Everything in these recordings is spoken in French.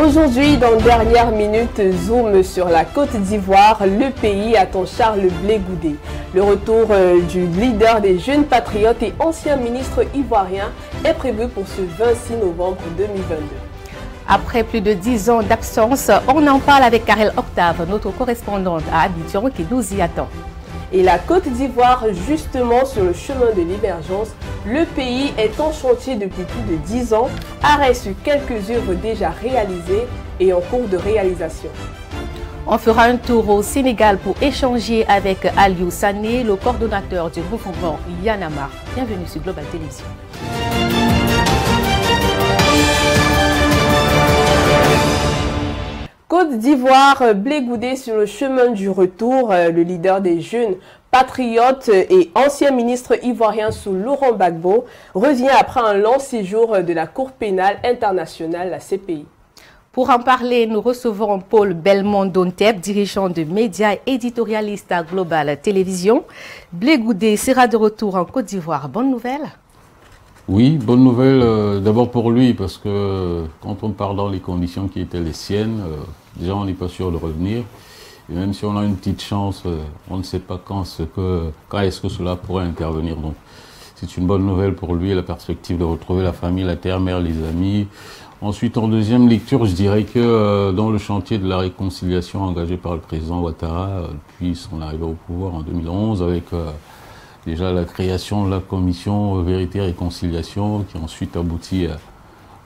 Aujourd'hui, dans Dernière Minute, zoom sur la Côte d'Ivoire. Le pays attend Charles Blé Goudé. Le retour du leader des jeunes patriotes et ancien ministre ivoirien est prévu pour ce 26 novembre 2022. Après plus de 10 ans d'absence, on en parle avec Karel Octave, notre correspondante à Abidjan qui nous y attend. Et la Côte d'Ivoire, justement sur le chemin de l'émergence, le pays est en chantier depuis plus de 10 ans, arrêt sur quelques œuvres déjà réalisées et en cours de réalisation. On fera un tour au Sénégal pour échanger avec Aliou Sané, le coordonnateur du mouvement Y'en a marre. Bienvenue sur Global Télévision. Côte d'Ivoire, Blé Goudé sur le chemin du retour. Le leader des jeunes patriotes et ancien ministre ivoirien sous Laurent Gbagbo revient après un long séjour de la Cour pénale internationale, la CPI. Pour en parler, nous recevons Paul Belmondo-Ntep, dirigeant de médias éditorialiste à Global Télévision. Blé Goudé sera de retour en Côte d'Ivoire. Bonne nouvelle? Oui, bonne nouvelle d'abord pour lui, parce que quand on part dans les conditions qui étaient les siennes, déjà on n'est pas sûr de revenir. Et même si on a une petite chance, on ne sait pas quand est-ce que cela pourrait intervenir. Donc c'est une bonne nouvelle pour lui, la perspective de retrouver la famille, la terre, mère, les amis. Ensuite, en deuxième lecture, je dirais que dans le chantier de la réconciliation engagé par le président Ouattara depuis son arrivée au pouvoir en 2011, avec déjà la création de la commission Vérité et Réconciliation, qui ensuite aboutit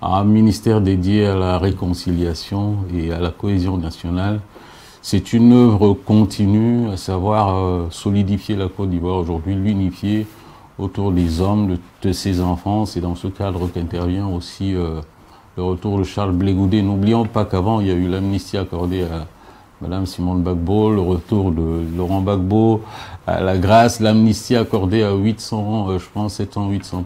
à un ministère dédié à la réconciliation et à la cohésion nationale. C'est une œuvre continue, à savoir solidifier la Côte d'Ivoire aujourd'hui, l'unifier autour des hommes, de ses enfants. C'est dans ce cadre qu'intervient aussi le retour de Charles Blé Goudé. N'oublions pas qu'avant, il y a eu l'amnistie accordée à Madame Simone Gbagbo, le retour de Laurent Gbagbo, la grâce, l'amnistie accordée à 800, je pense 700-800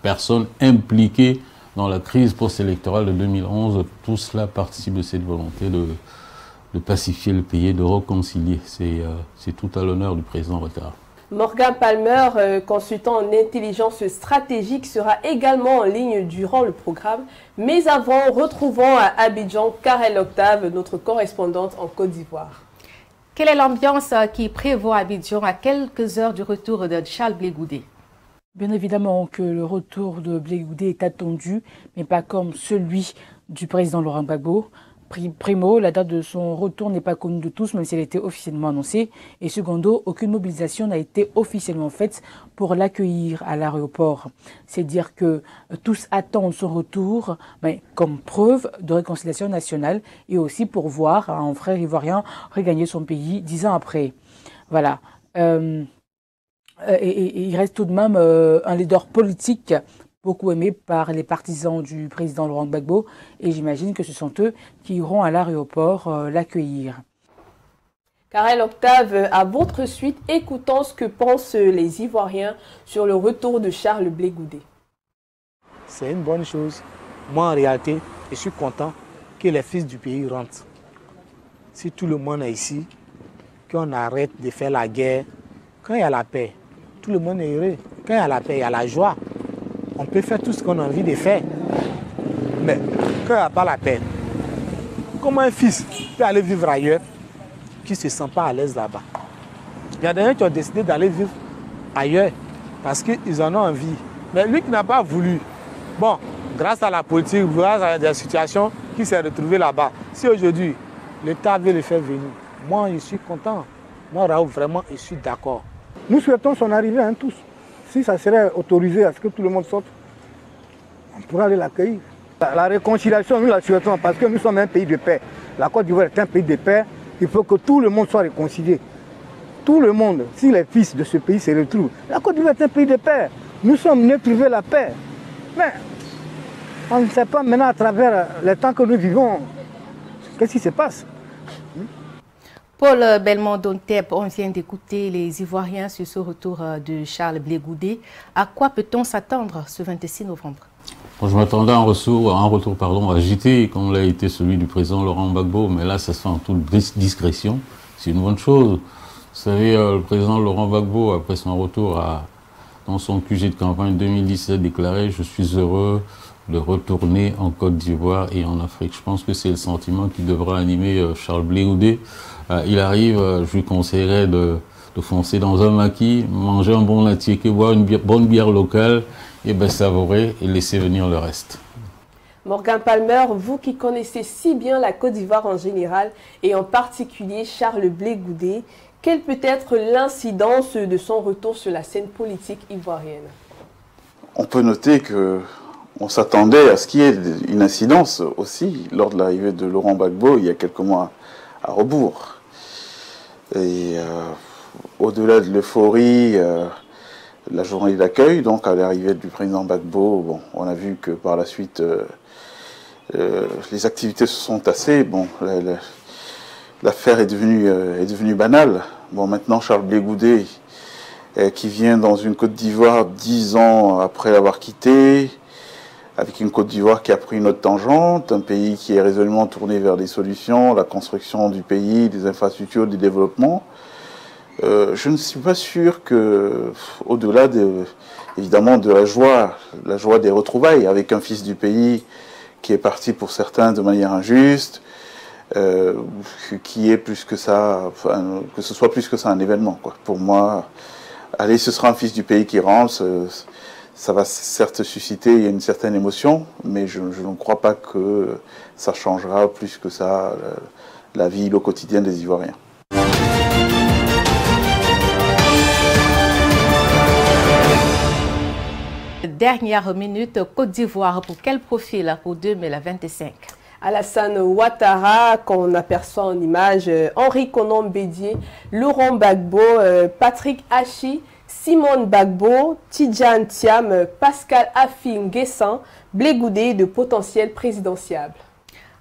personnes impliquées dans la crise post-électorale de 2011. Tout cela participe de cette volonté de pacifier le pays, de réconcilier. C'est tout à l'honneur du président Ouattara. Morgan Palmer, consultant en intelligence stratégique, sera également en ligne durant le programme. Mais avant, retrouvons à Abidjan Karel Octave, notre correspondante en Côte d'Ivoire. Quelle est l'ambiance qui prévaut à Abidjan à quelques heures du retour de Charles Blé Goudé? Bien évidemment que le retour de Blé Goudé est attendu, mais pas comme celui du président Laurent Gbagbo. Primo, la date de son retour n'est pas connue de tous, même si elle a été officiellement annoncée. Et secondo, aucune mobilisation n'a été officiellement faite pour l'accueillir à l'aéroport. C'est dire que tous attendent son retour comme preuve de réconciliation nationale et aussi pour voir un frère ivoirien regagner son pays 10 ans après. Voilà. Et il reste tout de même un leader politique beaucoup aimé par les partisans du président Laurent Gbagbo, et j'imagine que ce sont eux qui iront à l'aéroport l'accueillir. Karel Octave, à votre suite, écoutons ce que pensent les Ivoiriens sur le retour de Charles Blé Goudé. C'est une bonne chose. Moi, en réalité, je suis content que les fils du pays rentrent. Si tout le monde est ici, qu'on arrête de faire la guerre, quand il y a la paix, tout le monde est heureux. Quand il y a la paix, il y a la joie. On peut faire tout ce qu'on a envie de faire. Mais quand il n'y a pas la paix, comment un fils peut aller vivre ailleurs qui ne se sent pas à l'aise là-bas? Il y a des gens qui ont décidé d'aller vivre ailleurs parce qu'ils en ont envie. Mais lui qui n'a pas voulu, bon, grâce à la politique, grâce à des situations, qui s'est retrouvé là-bas. Si aujourd'hui, l'État veut le faire venir, moi je suis content. Moi, Raoul, vraiment, je suis d'accord. Nous souhaitons son arrivée, tous. Si ça serait autorisé à ce que tout le monde sorte, on pourrait aller l'accueillir. La réconciliation, nous la souhaitons parce que nous sommes un pays de paix. La Côte d'Ivoire est un pays de paix. Il faut que tout le monde soit réconcilié. Tout le monde, si les fils de ce pays se retrouvent, la Côte d'Ivoire est un pays de paix. Nous sommes venus trouver la paix. Mais on ne sait pas maintenant à travers le temps que nous vivons, qu'est-ce qui se passe. Paul Belmondo-Ntep, on vient d'écouter les Ivoiriens sur ce retour de Charles Blé Goudé. À quoi peut-on s'attendre ce 26 novembre? Je m'attendais à un retour agité, comme l'a été celui du président Laurent Gbagbo, mais là, ça se fait en toute discrétion. C'est une bonne chose. Vous savez, le président Laurent Gbagbo, après son retour dans son QG de campagne 2017, déclaré « Je suis heureux de retourner en Côte d'Ivoire et en Afrique. Je pense que c'est le sentiment qui devra animer Charles Blé Goudé. Il arrive, je lui conseillerais de foncer dans un maquis, manger un bon latiéké, boire une bonne bière locale, et savourer et laisser venir le reste. Morgan Palmer, vous qui connaissez si bien la Côte d'Ivoire en général et en particulier Charles Blé Goudé, quelle peut être l'incidence de son retour sur la scène politique ivoirienne? On peut noter qu'on s'attendait à ce qu'il y ait une incidence aussi lors de l'arrivée de Laurent Gbagbo il y a quelques mois à rebours. Et au-delà de l'euphorie, la journée d'accueil, donc à l'arrivée du président Gbagbo, bon, on a vu que par la suite, les activités se sont tassées. Bon, l'affaire est devenue banale. Bon, maintenant, Charles Blé Goudé, qui vient dans une Côte d'Ivoire 10 ans après l'avoir quitté, avec une Côte d'Ivoire qui a pris une autre tangente, un pays qui est résolument tourné vers des solutions, la construction du pays, des infrastructures, du développement. Je ne suis pas sûr que, au-delà évidemment de la joie des retrouvailles avec un fils du pays qui est parti pour certains de manière injuste, qui est plus que ça, enfin, que ce soit plus que ça un événement, quoi. Pour moi, allez, ce sera un fils du pays qui rentre, ça va certes susciter une certaine émotion, mais je ne crois pas que ça changera plus que ça la vie, le quotidien des Ivoiriens. Dernière minute, Côte d'Ivoire, pour quel profil pour 2025? Alassane Ouattara, qu'on aperçoit en image, Henri Konan Bédié, Laurent Gbagbo, Patrick Hachi, Simone Gbagbo, Tidjane Thiam, Pascal Affi N'Guessan, Blé Goudé de potentiel présidentiable.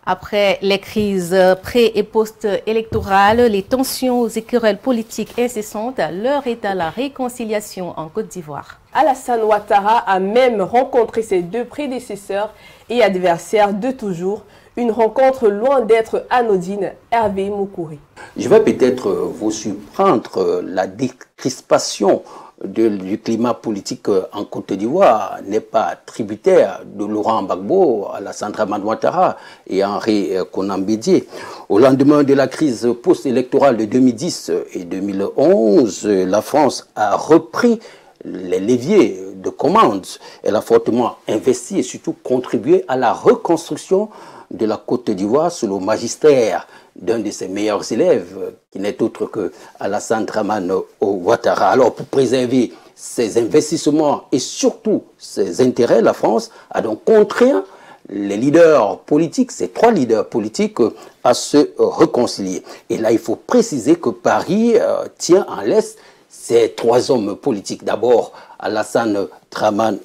Après les crises pré- et post-électorales, les tensions et querelles politiques incessantes, l'heure est à la réconciliation en Côte d'Ivoire. Alassane Ouattara a même rencontré ses deux prédécesseurs et adversaires de toujours. Une rencontre loin d'être anodine. Hervé Moukouri. Je vais peut-être vous surprendre, la décrispation du climat politique en Côte d'Ivoire n'est pas tributaire de Laurent Gbagbo, Alassane Ouattara et Henri Konan Bédié. Au lendemain de la crise post-électorale de 2010 et 2011, la France a repris les leviers de commande. Elle a fortement investi et surtout contribué à la reconstruction de la Côte d'Ivoire sous le magistère d'un de ses meilleurs élèves, qui n'est autre que Alassane Ouattara. Alors, pour préserver ses investissements et surtout ses intérêts, la France a donc contraint les leaders politiques, ces trois leaders politiques, à se réconcilier. Et là, il faut préciser que Paris tient en laisse ces trois hommes politiques. D'abord, Alassane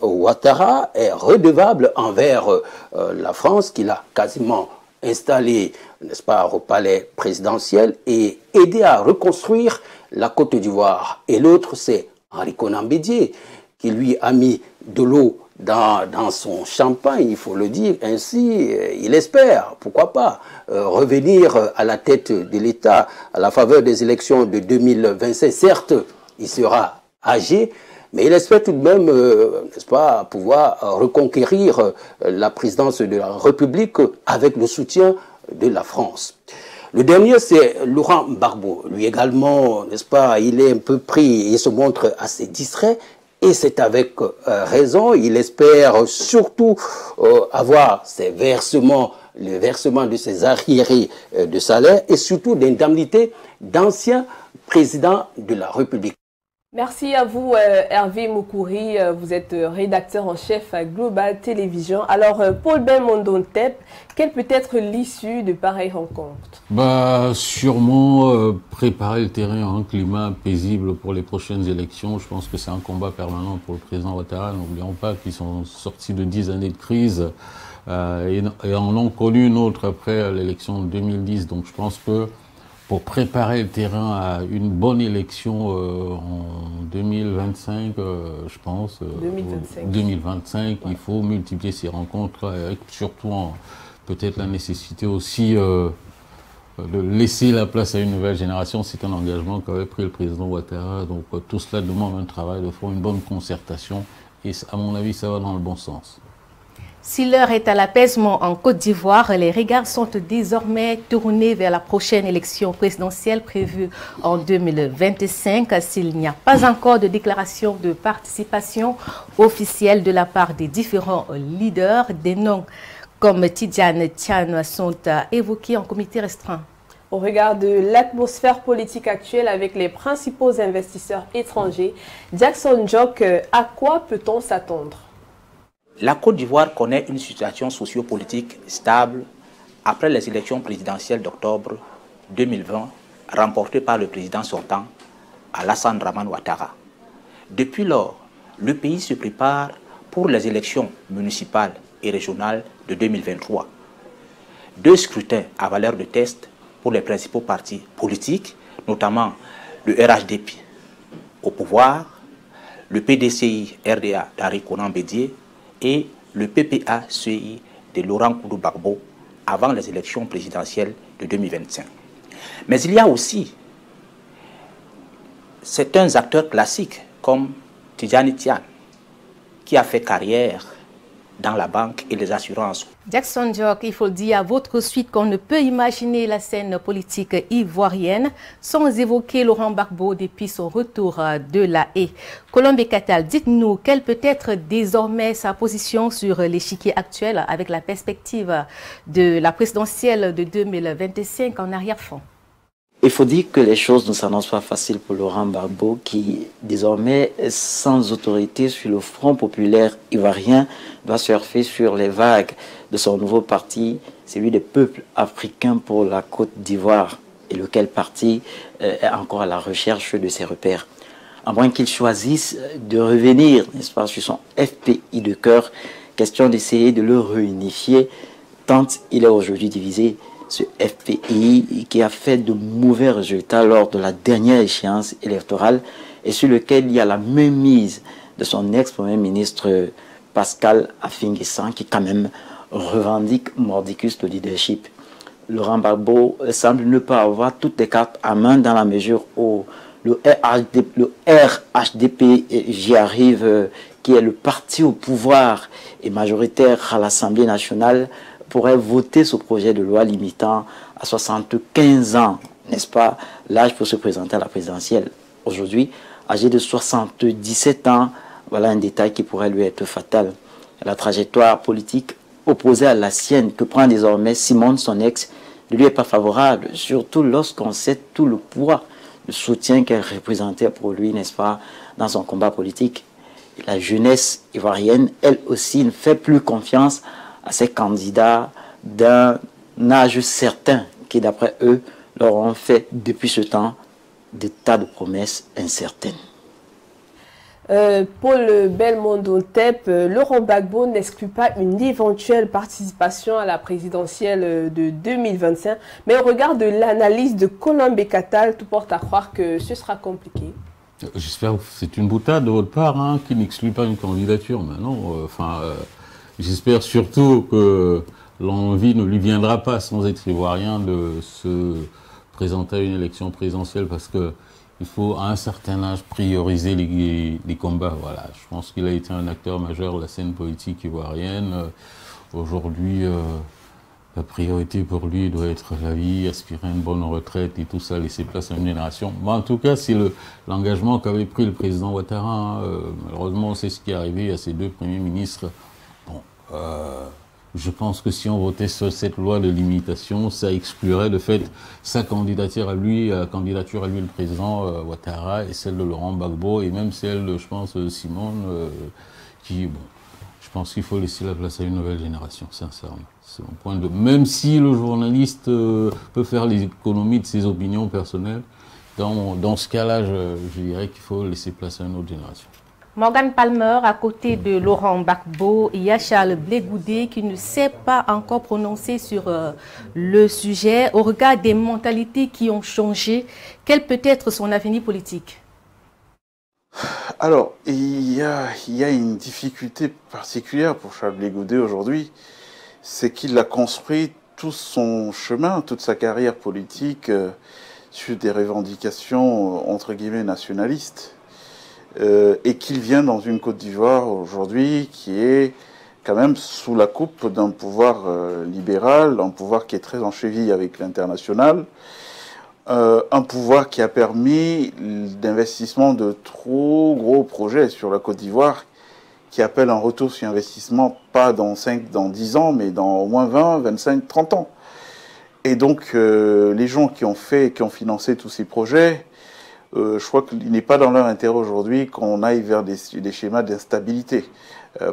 Ouattara est redevable envers la France, qui l'a quasiment installé, n'est-ce pas, au palais présidentiel et aidé à reconstruire la Côte d'Ivoire. Et l'autre, c'est Henri Konan Bédié, qui lui a mis de l'eau dans son champagne, il faut le dire ainsi. Il espère, pourquoi pas, revenir à la tête de l'État à la faveur des élections de 2025. Certes, il sera âgé, mais il espère tout de même, n'est-ce pas, pouvoir reconquérir la présidence de la République avec le soutien de la France. Le dernier, c'est Laurent Gbagbo. Lui également, n'est-ce pas, il est un peu pris et se montre assez distrait. Et c'est avec raison. Il espère surtout avoir ses versements, le versement de ses arriérés de salaire et surtout d'indemnités d'anciens présidents de la République. Merci à vous, Hervé Moukouri. Vous êtes rédacteur en chef à Global Télévision. Alors, Paul Belmondo Ntep, quelle peut être l'issue de pareilles rencontres? Sûrement préparer le terrain à un climat paisible pour les prochaines élections. Je pense que c'est un combat permanent pour le président Ouattara. N'oublions pas qu'ils sont sortis de 10 années de crise et en ont connu une autre après l'élection de 2010. Donc je pense que pour préparer le terrain à une bonne élection en 2025, je pense. 2025, il faut multiplier ces rencontres, avec surtout peut-être la nécessité aussi de laisser la place à une nouvelle génération. C'est un engagement qu'avait pris le président Ouattara. Donc tout cela demande un travail de fond, une bonne concertation. Et à mon avis, ça va dans le bon sens. Si l'heure est à l'apaisement en Côte d'Ivoire, les regards sont désormais tournés vers la prochaine élection présidentielle prévue en 2025. S'il n'y a pas encore de déclaration de participation officielle de la part des différents leaders, des noms comme Tidjane Tian sont évoqués en comité restreint. Au regard de l'atmosphère politique actuelle avec les principaux investisseurs étrangers, Jackson Jock, à quoi peut-on s'attendre? La Côte d'Ivoire connaît une situation sociopolitique stable après les élections présidentielles d'octobre 2020 remportées par le président sortant Alassane Dramane Ouattara. Depuis lors, le pays se prépare pour les élections municipales et régionales de 2023. 2 scrutins à valeur de test pour les principaux partis politiques, notamment le RHDP au pouvoir, le PDCI RDA d'Ari Konan Bédié et le PPA-CI de Laurent Gbagbo avant les élections présidentielles de 2025. Mais il y a aussi certains acteurs classiques comme Tidjane Tian qui a fait carrière dans la banque et les assurances. Jackson Jock, il faut dire à votre suite qu'on ne peut imaginer la scène politique ivoirienne sans évoquer Laurent Gbagbo depuis son retour de la haie. Colombe Catal, dites-nous quelle peut être désormais sa position sur l'échiquier actuel avec la perspective de la présidentielle de 2025 en arrière-fond. Il faut dire que les choses ne s'annoncent pas faciles pour Laurent Gbagbo qui, désormais, sans autorité sur le Front populaire ivoirien, doit surfer sur les vagues de son nouveau parti, celui des peuples africains pour la Côte d'Ivoire, et lequel parti est encore à la recherche de ses repères. À moins qu'il choisisse de revenir, n'est-ce pas, sur son FPI de cœur, question d'essayer de le réunifier, tant il est aujourd'hui divisé. Ce FPI qui a fait de mauvais résultats lors de la dernière échéance électorale et sur lequel il y a la mainmise de son ex-premier ministre Pascal Affi-N'Guessan qui quand même revendique mordicus le leadership. Laurent Gbagbo semble ne pas avoir toutes les cartes à main dans la mesure où le RHDP, j'y arrive, qui est le parti au pouvoir et majoritaire à l'Assemblée nationale, pourrait voter ce projet de loi limitant à 75 ans, n'est-ce pas, l'âge pour se présenter à la présidentielle. Aujourd'hui, âgé de 77 ans, voilà un détail qui pourrait lui être fatal. La trajectoire politique opposée à la sienne que prend désormais Simone, son ex, ne lui est pas favorable, surtout lorsqu'on sait tout le poids, le soutien qu'elle représentait pour lui, n'est-ce pas, dans son combat politique. Et la jeunesse ivoirienne, elle aussi, ne fait plus confiance à ces candidats d'un âge certain qui, d'après eux, leur ont fait depuis ce temps des tas de promesses incertaines. Paul Belmondo-Ntep, Laurent Gbagbo n'exclut pas une éventuelle participation à la présidentielle de 2025, mais au regard de l'analyse de Colombe Catal, tout porte à croire que ce sera compliqué. J'espère que c'est une boutade de votre part, hein, qui n'exclut pas une candidature. Mais non, j'espère surtout que l'envie ne lui viendra pas, sans être ivoirien, de se présenter à une élection présidentielle parce que il faut, à un certain âge, prioriser les combats. Voilà. Je pense qu'il a été un acteur majeur de la scène politique ivoirienne. Aujourd'hui, la priorité pour lui doit être la vie, aspirer à une bonne retraite et tout ça, laisser place à une génération. Bon, en tout cas, c'est l'engagement qu'avait pris le président Ouattara. Malheureusement, c'est ce qui est arrivé à ces 2 premiers ministres. Bon, je pense que si on votait sur cette loi de limitation, ça exclurait de fait sa candidature à lui, le président Ouattara, et celle de Laurent Gbagbo, et même celle de, je pense, Simone, qui, bon, je pense qu'il faut laisser la place à une nouvelle génération, sincèrement. C'est mon point de vue. Même si le journaliste peut faire l'économie de ses opinions personnelles, dans ce cas-là, je dirais qu'il faut laisser place à une autre génération. Morgan Palmer, à côté de Laurent Gbagbo, il y a Charles Blé Goudé qui ne s'est pas encore prononcé sur le sujet. Au regard des mentalités qui ont changé, quel peut être son avenir politique? Alors, il y a une difficulté particulière pour Charles Blé Goudé aujourd'hui, c'est qu'il a construit tout son chemin, toute sa carrière politique sur des revendications entre guillemets nationalistes. Et qu'il vient dans une Côte d'Ivoire aujourd'hui qui est quand même sous la coupe d'un pouvoir libéral, un pouvoir qui est très en cheville avec l'international, un pouvoir qui a permis l'investissement de trop gros projets sur la Côte d'Ivoire, qui appelle un retour sur investissement, pas dans 10 ans, mais dans au moins 20, 25, 30 ans. Et donc, les gens qui ont financé tous ces projets, je crois qu'il n'est pas dans leur intérêt aujourd'hui qu'on aille vers des schémas d'instabilité.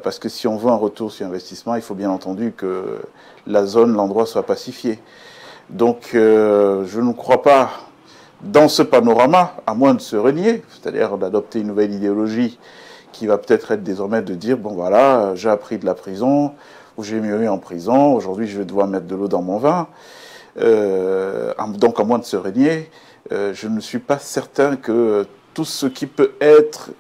Parce que si on veut un retour sur investissement, il faut bien entendu que l'endroit soit pacifié. Donc, je ne crois pas dans ce panorama, à moins de se renier, c'est-à-dire d'adopter une nouvelle idéologie qui va peut-être être désormais de dire, bon voilà, j'ai appris de la prison, ou j'ai mûri en prison, aujourd'hui je vais devoir mettre de l'eau dans mon vin. Donc à moins de se renier, je ne suis pas certain que tout ce qui peut être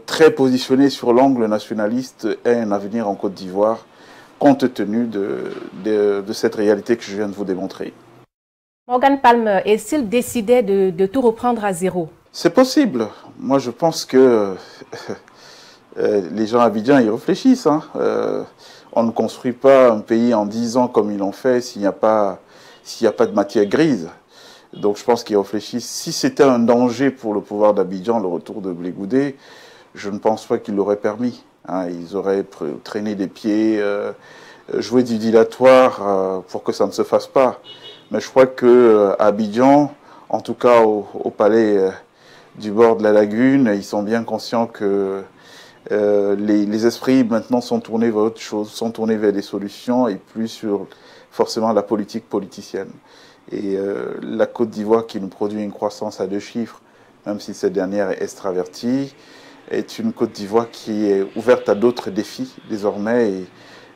très positionné sur l'angle nationaliste ait un avenir en Côte d'Ivoire, compte tenu de cette réalité que je viens de vous démontrer. Morgan Palme, est-il décidé de tout reprendre à zéro? C'est possible. Moi, je pense que les gens à Abidjan, ils réfléchissent. Hein. On ne construit pas un pays en 10 ans comme ils l'ont fait s'il n'y a pas de matière grise. Donc, je pense qu'ils réfléchissent. Si c'était un danger pour le pouvoir d'Abidjan, le retour de Blé Goudé, je ne pense pas qu'ils l'auraient permis. Hein. Ils auraient traîné des pieds, joué du dilatoire pour que ça ne se fasse pas. Mais je crois qu'à Abidjan, en tout cas au palais du bord de la lagune, ils sont bien conscients que les esprits maintenant sont tournés vers autre chose, sont tournés vers des solutions et plus sur forcément la politique politicienne. Et la Côte d'Ivoire qui nous produit une croissance à 2 chiffres, même si cette dernière est extravertie, est une Côte d'Ivoire qui est ouverte à d'autres défis désormais. Et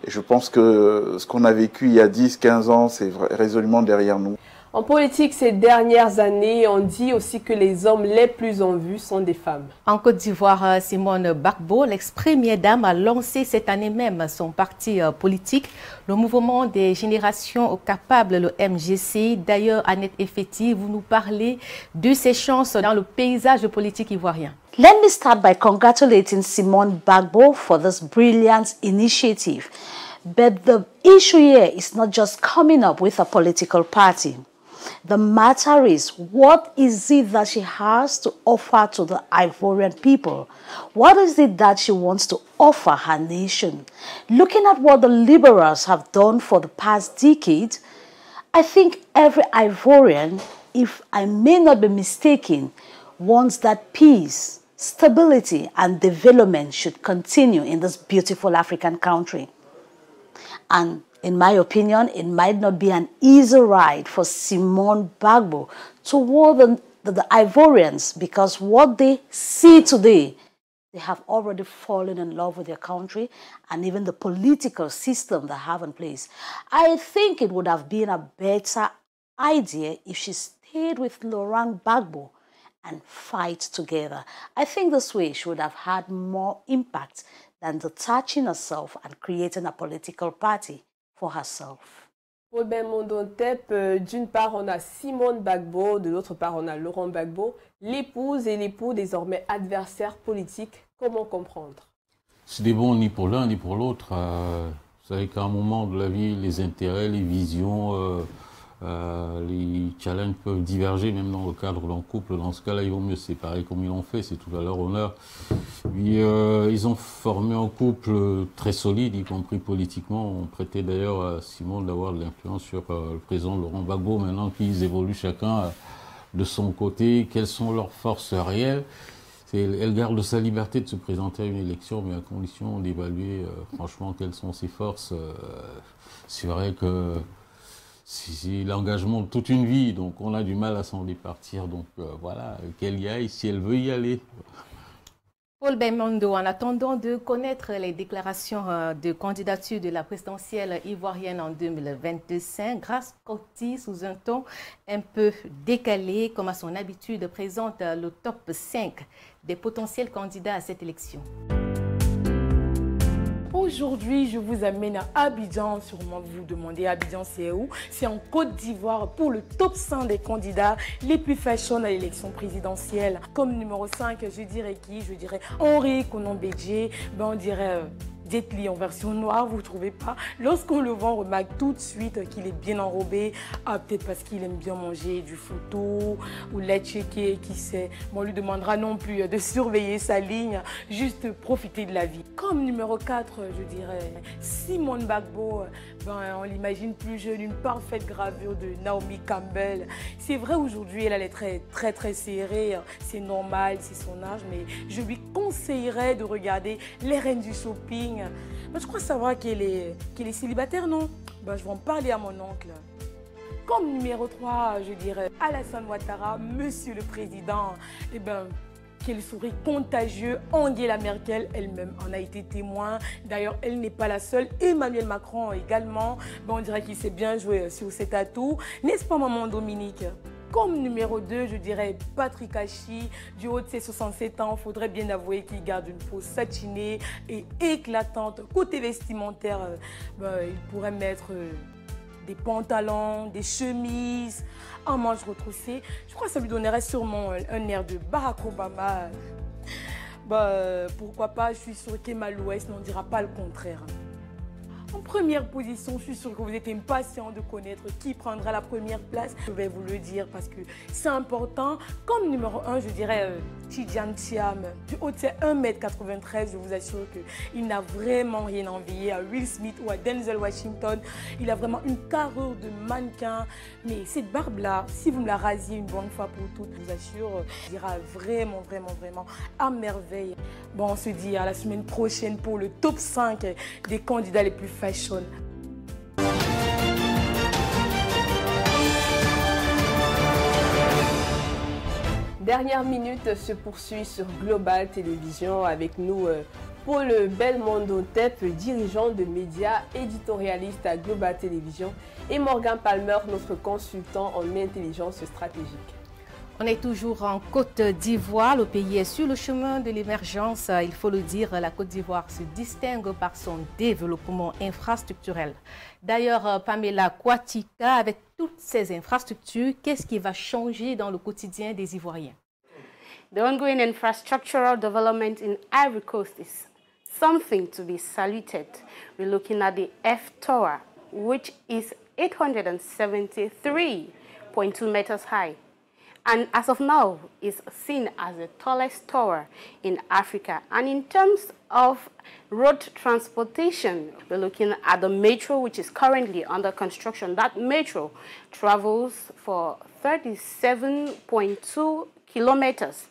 je pense que ce qu'on a vécu il y a 10-15 ans, c'est résolument derrière nous. En politique, ces dernières années, on dit aussi que les hommes les plus en vue sont des femmes. En Côte d'Ivoire, Simone Gbagbo, l'ex-première dame, a lancé cette année même son parti politique, le Mouvement des Générations Capables, le MGC. D'ailleurs, Annette Effeti, vous nous parlez de ses chances dans le paysage politique ivoirien. Let me start by congratulating Simone Gbagbo for this brilliant initiative. But the issue here is not just coming up with a political party. The matter is, what is it that she has to offer to the Ivorian people? What is it that she wants to offer her nation? Looking at what the liberals have done for the past decade, I think every Ivorian, if I may not be mistaken, wants that peace, stability, and development should continue in this beautiful African country. And in my opinion, it might not be an easy ride for Simone Gbagbo toward the Ivorians, because what they see today, they have already fallen in love with their country and even the political system they have in place. I think it would have been a better idea if she stayed with Laurent Gbagbo and fight together. I think this way she would have had more impact than detaching herself and creating a political party for herself. Paul Ben Mondontep, d'une part on a Simone Gbagbo, de l'autre part on a Laurent Gbagbo, l'épouse et l'époux désormais adversaires politiques. Comment comprendre? C'est des bons ni pour l'un ni pour l'autre. Vous savez qu'à un moment de la vie, les intérêts, les visions, les challenges peuvent diverger même dans le cadre d'un couple. Dans ce cas-là, il vaut mieux se séparer comme ils l'ont fait, c'est tout à leur honneur. Puis, ils ont formé un couple très solide, y compris politiquement. On prêtait d'ailleurs à Simone d'avoir de l'influence sur le président Laurent Gbagbo. Maintenant qu'ils évoluent chacun de son côté, quelles sont leurs forces réelles? Elle garde sa liberté de se présenter à une élection, mais à condition d'évaluer franchement quelles sont ses forces. C'est vrai que c'est l'engagement de toute une vie, donc on a du mal à s'en départir. Donc voilà, qu'elle y aille si elle veut y aller. Paul Belmondo, en attendant de connaître les déclarations de candidature de la présidentielle ivoirienne en 2025, Grace Coty, sous un ton un peu décalé, comme à son habitude, présente le top 5 des potentiels candidats à cette élection. Aujourd'hui, je vous amène à Abidjan. Sûrement vous vous demandez, Abidjan c'est où? C'est en Côte d'Ivoire pour le top 5 des candidats les plus fashion à l'élection présidentielle. Comme numéro 5, je dirais qui? Je dirais Henri Konan Bédié. On dirait Jet Li en version noire, vous ne trouvez pas? Lorsqu'on le voit, on remarque tout de suite qu'il est bien enrobé. Ah, peut-être parce qu'il aime bien manger du photo ou lait checké, qui sait. Bon, on lui demandera non plus de surveiller sa ligne, juste profiter de la vie. Comme numéro 4, je dirais, Simone Gbagbo, on l'imagine plus jeune, une parfaite gravure de Naomi Campbell. C'est vrai, aujourd'hui, elle est très serrée, c'est normal, c'est son âge, mais je lui conseillerais de regarder Les Reines du Shopping. Je crois savoir qu'elle est célibataire, non? Je vais en parler à mon oncle. Comme numéro 3, je dirais Alassane Ouattara, Monsieur le Président. Quel sourire contagieux. Angela Merkel elle-même en a été témoin. D'ailleurs, elle n'est pas la seule. Emmanuel Macron également. On dirait qu'il s'est bien joué sur cet atout. N'est-ce pas, maman Dominique? Comme numéro 2, je dirais Patrick Hachi, du haut de ses 67 ans, il faudrait bien avouer qu'il garde une peau satinée et éclatante. Côté vestimentaire, il pourrait mettre des pantalons, des chemises, en manches retroussées. Je crois que ça lui donnerait sûrement un air de Barack Obama. Pourquoi pas, je suis sûre qu'Emma Louest n'en dira pas le contraire. En première position, je suis sûre que vous êtes impatient de connaître qui prendra la première place. Je vais vous le dire parce que c'est important. Comme numéro 1, je dirais Tidjane Thiam. Du haut de ses 1m93, je vous assure qu'il n'a vraiment rien envié à Will Smith ou à Denzel Washington. Il a vraiment une carrure de mannequin. Mais cette barbe-là, si vous me la rasiez une bonne fois pour toutes, je vous assure, il ira vraiment à merveille. On se dit à la semaine prochaine pour le top 5 des candidats les plus fashion. Dernière minute se poursuit sur Global Télévision avec nous Paul Belmondo Tep, dirigeant de médias éditorialiste à Global Télévision, et Morgan Palmer, notre consultant en intelligence stratégique. On est toujours en Côte d'Ivoire. Le pays est sur le chemin de l'émergence. Il faut le dire, la Côte d'Ivoire se distingue par son développement infrastructurel. D'ailleurs, Pamela Kwatika, avec toutes ces infrastructures, qu'est-ce qui va changer dans le quotidien des Ivoiriens? The ongoing infrastructural development in Ivory Coast is something to be saluted. We're looking at the F Tower, which is 873.2 meters high. And as of now, is seen as the tallest tower in Africa. And in terms of road transportation, we're looking at the metro, which is currently under construction. That metro travels for 37.2 kilometers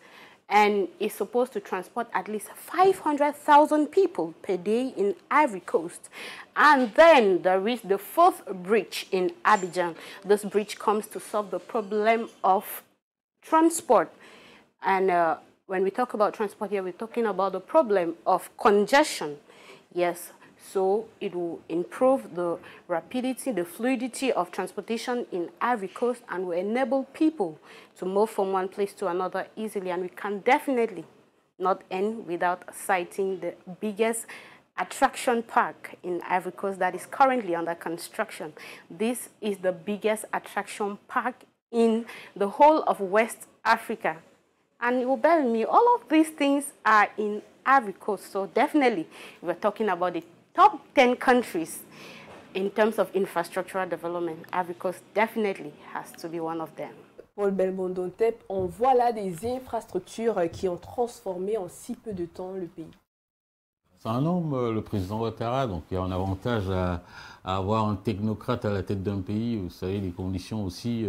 and is supposed to transport at least 500,000 people per day in Ivory Coast. And then there is the fourth bridge in Abidjan. This bridge comes to solve the problem of transport. And when we talk about transport here, we're talking about the problem of congestion. Yes, so it will improve the rapidity, the fluidity of transportation in Ivory Coast and will enable people to move from one place to another easily. And we can definitely not end without citing the biggest attraction park in Ivory Coast that is currently under construction. This is the biggest attraction park in the whole of West Africa. And you will bear with me, all of these things are in Ivory Coast. So definitely, we're talking about the top 10 countries in terms of infrastructural development. Ivory Coast definitely has to be one of them. Paul Belmondo Tep, on voit là des infrastructures qui ont transformé en si peu de temps le pays. C'est un homme, le président Ouattara, donc il y a un avantage à avoir un technocrate à la tête d'un pays. Vous savez, les conditions aussi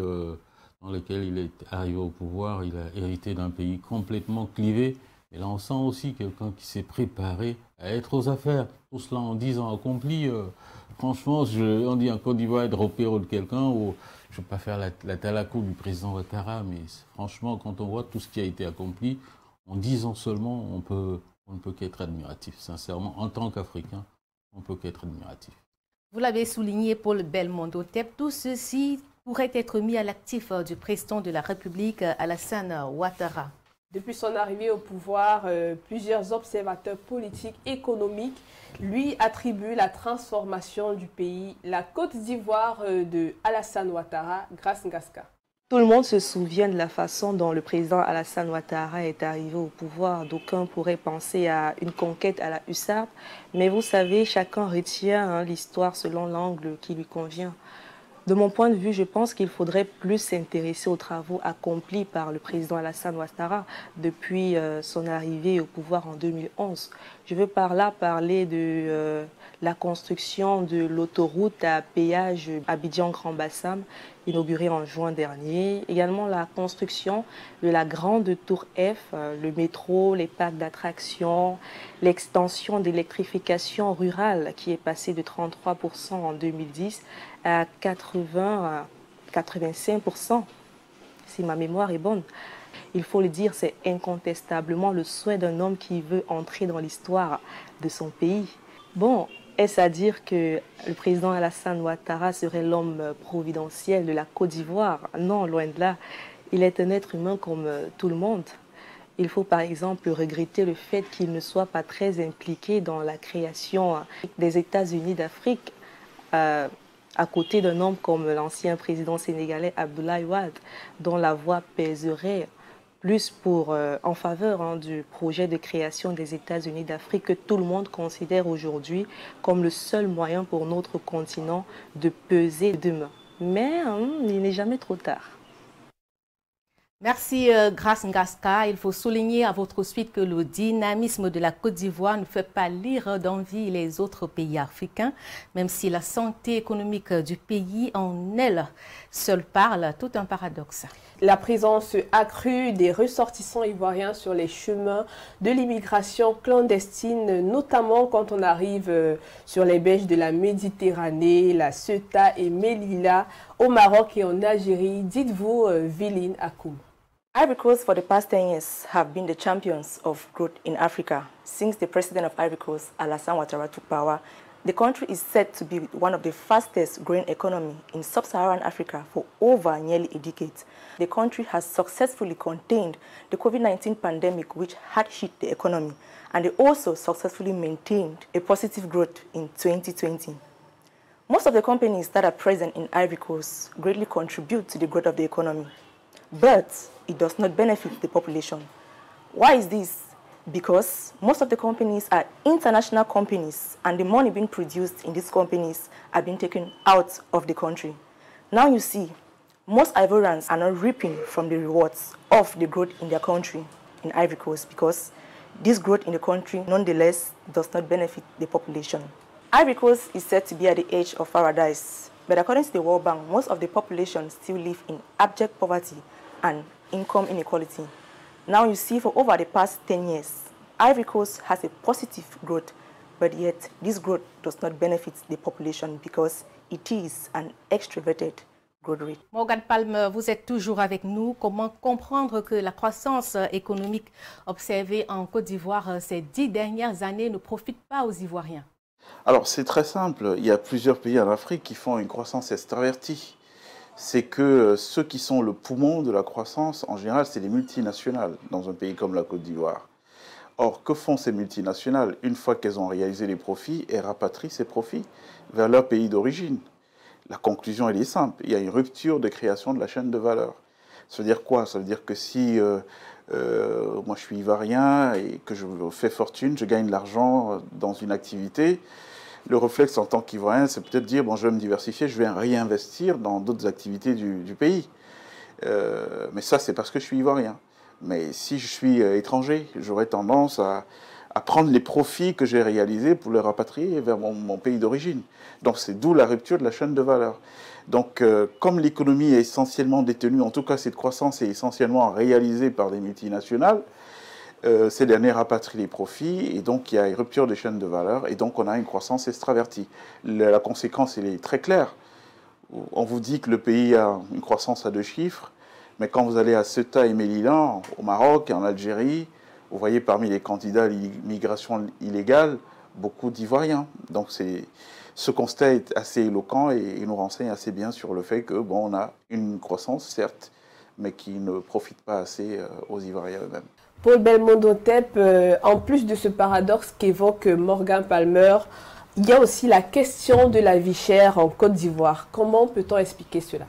dans lesquelles il est arrivé au pouvoir, il a hérité d'un pays complètement clivé. Et là, on sent aussi quelqu'un qui s'est préparé à être aux affaires. Tout cela en 10 ans accompli. Franchement, on dit en Côte d'Ivoire être au péril de quelqu'un, ou je ne veux pas faire la talaco du président Ouattara, mais franchement, quand on voit tout ce qui a été accompli, en 10 ans seulement, on ne peut qu'être admiratif. Sincèrement, en tant qu'Africain, on ne peut qu'être admiratif. Vous l'avez souligné, Paul Belmondo Tep, tout ceci pourrait être mis à l'actif du président de la République, Alassane Ouattara. Depuis son arrivée au pouvoir, plusieurs observateurs politiques, économiques lui attribuent la transformation du pays, la Côte d'Ivoire de Alassane Ouattara, grâce Ngaska. Tout le monde se souvient de la façon dont le président Alassane Ouattara est arrivé au pouvoir. D'aucuns pourraient penser à une conquête à la hussarde, mais vous savez, chacun retient l'histoire selon l'angle qui lui convient. De mon point de vue, je pense qu'il faudrait plus s'intéresser aux travaux accomplis par le président Alassane Ouattara depuis son arrivée au pouvoir en 2011. Je veux par là parler de la construction de l'autoroute à péage Abidjan-Grand Bassam, inaugurée en juin dernier. Également la construction de la grande tour F, le métro, les parcs d'attractions, l'extension d'électrification rurale qui est passée de 33% en 2010 à 85%, si ma mémoire est bonne. Il faut le dire, c'est incontestablement le souhait d'un homme qui veut entrer dans l'histoire de son pays. Bon, est-ce à dire que le président Alassane Ouattara serait l'homme providentiel de la Côte d'Ivoire? Non, loin de là. Il est un être humain comme tout le monde. Il faut par exemple regretter le fait qu'il ne soit pas très impliqué dans la création des États-Unis d'Afrique, à côté d'un homme comme l'ancien président sénégalais Abdoulaye Wade, dont la voix pèserait plus en faveur du projet de création des États-Unis d'Afrique que tout le monde considère aujourd'hui comme le seul moyen pour notre continent de peser demain. Mais il n'est jamais trop tard. Merci Grace Ngaska. Il faut souligner à votre suite que le dynamisme de la Côte d'Ivoire ne fait pas lire d'envie les autres pays africains, même si la santé économique du pays en elle seule parle, tout un paradoxe. La présence accrue des ressortissants ivoiriens sur les chemins de l'immigration clandestine, notamment quand on arrive sur les berges de la Méditerranée, la Ceuta et Melilla, au Maroc et en Algérie. Dites-vous, Viline Akoum. Ivory Coast for the past 10 years have been the champions of growth in Africa. Since the president of Ivory Coast, Alassane Ouattara, took power, the country is said to be one of the fastest growing economies in sub-Saharan Africa for over nearly a decade. The country has successfully contained the COVID-19 pandemic, which had hit the economy, and they also successfully maintained a positive growth in 2020. Most of the companies that are present in Ivory Coast greatly contribute to the growth of the economy, but it does not benefit the population. Why is this? Because most of the companies are international companies, and the money being produced in these companies are being taken out of the country. Now you see, most Ivorians are not reaping from the rewards of the growth in their country, in Ivory Coast, because this growth in the country nonetheless does not benefit the population. Ivory Coast is said to be at the edge of paradise, but according to the World Bank, most of the population still live in abject poverty and income inequality. Now you see, for over the past 10 years, Ivory Coast has a positive growth, but yet this growth does not benefit the population because it is an extroverted growth rate. Morgan Palmer, vous êtes toujours avec nous. Comment comprendre que la croissance économique observée en Côte d'Ivoire ces 10 dernières années ne profite pas aux Ivoiriens? Alors c'est très simple, il y a plusieurs pays en Afrique qui font une croissance extravertie. C'est que ceux qui sont le poumon de la croissance, en général, c'est les multinationales dans un pays comme la Côte d'Ivoire. Or, que font ces multinationales? Une fois qu'elles ont réalisé les profits, elles rapatrient ces profits vers leur pays d'origine. La conclusion, elle est simple. Il y a une rupture de création de la chaîne de valeur. Ça veut dire quoi? Ça veut dire que si moi je suis ivoirien et que je fais fortune, je gagne de l'argent dans une activité, le réflexe en tant qu'Ivoirien, c'est peut-être dire, bon, je vais me diversifier, je vais réinvestir dans d'autres activités du pays. Mais ça, c'est parce que je suis Ivoirien. Mais si je suis étranger, j'aurais tendance à prendre les profits que j'ai réalisés pour les rapatrier vers mon pays d'origine. Donc c'est d'où la rupture de la chaîne de valeur. Donc comme l'économie est essentiellement détenue, en tout cas cette croissance est essentiellement réalisée par des multinationales, ces derniers rapatrient les profits et donc il y a une rupture des chaînes de valeur et donc on a une croissance extravertie. La conséquence, elle est très claire. On vous dit que le pays a une croissance à 2 chiffres, mais quand vous allez à Ceuta et Melilla, au Maroc et en Algérie, vous voyez parmi les candidats à l'immigration illégale, beaucoup d'Ivoiriens. Donc ce constat est assez éloquent et il nous renseigne assez bien sur le fait que bon, on a une croissance, certes, mais qui ne profite pas assez aux Ivoiriens eux-mêmes. Paul Belmondo-Tep, en plus de ce paradoxe qu'évoque Morgan Palmer, il y a aussi la question de la vie chère en Côte d'Ivoire. Comment peut-on expliquer cela?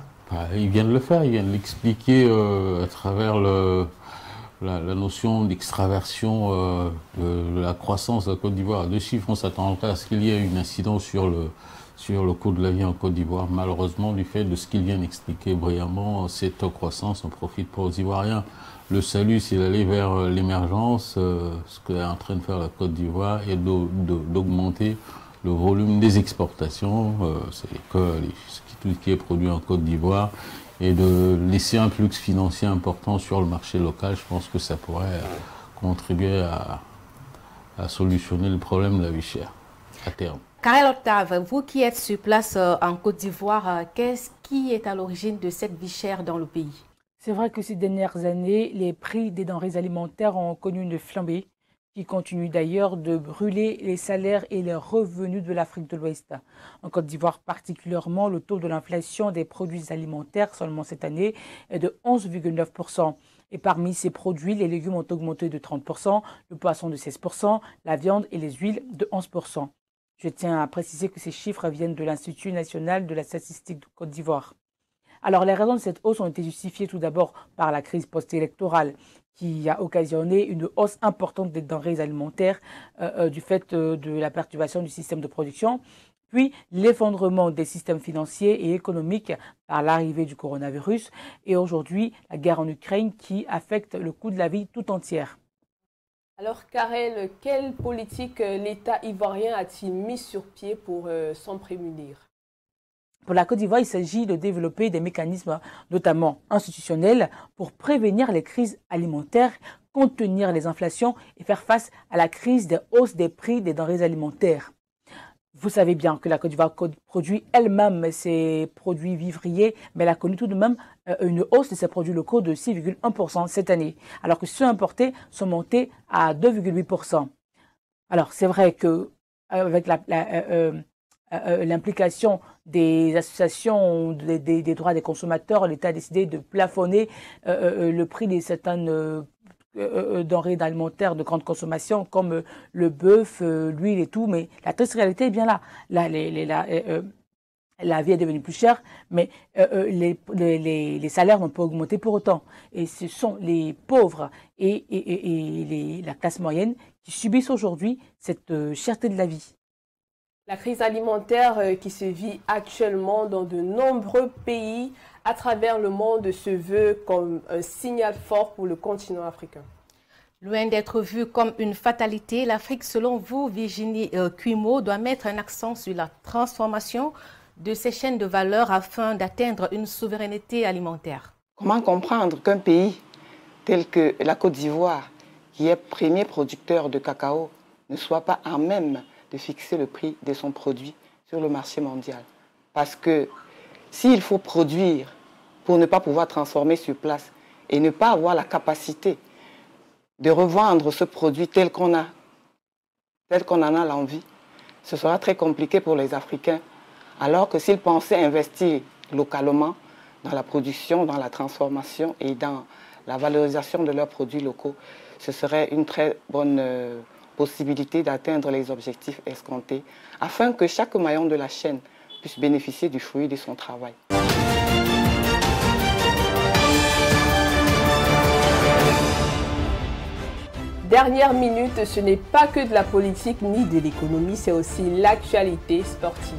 Ils viennent de le faire, ils viennent l'expliquer à travers la notion d'extraversion de la croissance de la Côte d'Ivoire. De chiffres, on s'attendrait à ce qu'il y ait une incidence sur le coût de la vie en Côte d'Ivoire. Malheureusement, du fait de ce qu'il vient d'expliquer brillamment, cette croissance ne profite pas aux Ivoiriens. Le salut, s'il allait vers l'émergence, ce qu'est en train de faire la Côte d'Ivoire est d'augmenter le volume des exportations, c'est que tout ce qui est produit en Côte d'Ivoire, et de laisser un flux financier important sur le marché local. Je pense que ça pourrait contribuer à solutionner le problème de la vie chère à terme. Karel Octave, vous qui êtes sur place en Côte d'Ivoire, qu'est-ce qui est à l'origine de cette vie chère dans le pays? C'est vrai que ces dernières années, les prix des denrées alimentaires ont connu une flambée qui continue d'ailleurs de brûler les salaires et les revenus de l'Afrique de l'Ouest. En Côte d'Ivoire particulièrement, le taux de l'inflation des produits alimentaires seulement cette année est de 11,9%. Et parmi ces produits, les légumes ont augmenté de 30%, le poisson de 16%, la viande et les huiles de 11%. Je tiens à préciser que ces chiffres viennent de l'Institut national de la statistique de Côte d'Ivoire. Alors, les raisons de cette hausse ont été justifiées tout d'abord par la crise post-électorale qui a occasionné une hausse importante des denrées alimentaires du fait de la perturbation du système de production, puis l'effondrement des systèmes financiers et économiques par l'arrivée du coronavirus et aujourd'hui la guerre en Ukraine qui affecte le coût de la vie tout entière. Alors Karel, quelle politique l'État ivoirien a-t-il mis sur pied pour s'en prémunir? Pour la Côte d'Ivoire, il s'agit de développer des mécanismes, notamment institutionnels, pour prévenir les crises alimentaires, contenir les inflations et faire face à la crise des hausses des prix des denrées alimentaires. Vous savez bien que la Côte d'Ivoire produit elle-même ses produits vivriers, mais elle a connu tout de même une hausse de ses produits locaux de 6,1% cette année, alors que ceux importés sont montés à 2,8%. Alors c'est vrai que avec l'implication des associations des droits des consommateurs, l'État a décidé de plafonner le prix de certaines denrées alimentaires de grande consommation comme le bœuf, l'huile et tout, mais la triste réalité est bien là. La vie est devenue plus chère, mais les salaires n'ont pas augmenté pour autant. Et ce sont les pauvres et la classe moyenne qui subissent aujourd'hui cette cherté de la vie. La crise alimentaire qui se vit actuellement dans de nombreux pays à travers le monde se veut comme un signal fort pour le continent africain. Loin d'être vue comme une fatalité, l'Afrique, selon vous, Virginie Cuimo, doit mettre un accent sur la transformation de ces chaînes de valeur afin d'atteindre une souveraineté alimentaire. Comment comprendre qu'un pays tel que la Côte d'Ivoire, qui est premier producteur de cacao, ne soit pas à même de fixer le prix de son produit sur le marché mondial? Parce que s'il faut produire pour ne pas pouvoir transformer sur place et ne pas avoir la capacité de revendre ce produit tel qu'on en a l'envie, ce sera très compliqué pour les Africains. Alors que s'ils pensaient investir localement dans la production, dans la transformation et dans la valorisation de leurs produits locaux, ce serait une très bonne possibilité d'atteindre les objectifs escomptés afin que chaque maillon de la chaîne puisse bénéficier du fruit de son travail. Dernière minute, ce n'est pas que de la politique ni de l'économie, c'est aussi l'actualité sportive.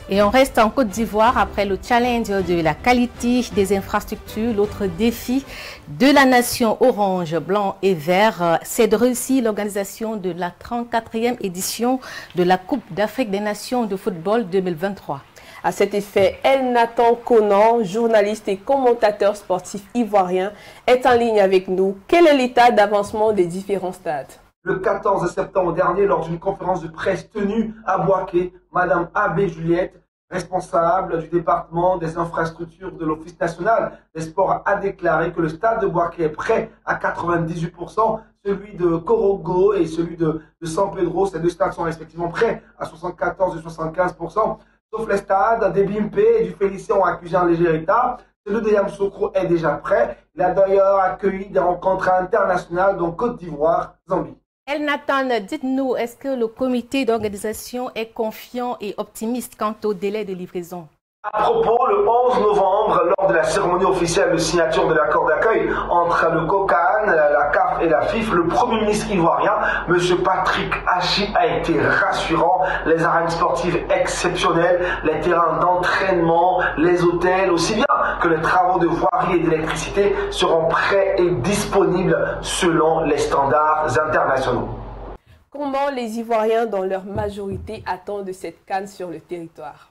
Et on reste en Côte d'Ivoire après le challenge de la qualité des infrastructures. L'autre défi de la nation orange, blanc et vert, c'est de réussir l'organisation de la 34e édition de la Coupe d'Afrique des Nations de football 2023. À cet effet, El Nathan Conan, journaliste et commentateur sportif ivoirien, est en ligne avec nous. Quel est l'état d'avancement des différents stades? Le 14 septembre dernier, lors d'une conférence de presse tenue à Bouaké, Madame Abbé Juliette, responsable du département des infrastructures de l'Office national des sports, a déclaré que le stade de Bouaké est prêt à 98%, celui de Korogo et celui de San Pedro. Ces deux stades sont respectivement prêts à 74 et 75%, sauf les stades des Bimpe et du Félicien ont accusé un léger retard. Celui de Yamoussoukro est déjà prêt. Il a d'ailleurs accueilli des rencontres internationales dont Côte d'Ivoire, Zambie. El Nathan, dites-nous, est-ce que le comité d'organisation est confiant et optimiste quant au délai de livraison? À propos, le 11 novembre, lors de la cérémonie officielle de signature de l'accord d'accueil entre le COCAN, la CAF et la FIF, le Premier ministre ivoirien, M. Patrick Hachi, a été rassurant. Les arènes sportives exceptionnelles, les terrains d'entraînement, les hôtels, aussi bien que les travaux de voirie et d'électricité seront prêts et disponibles selon les standards internationaux. Comment les Ivoiriens, dans leur majorité, attendent cette CAN sur le territoire?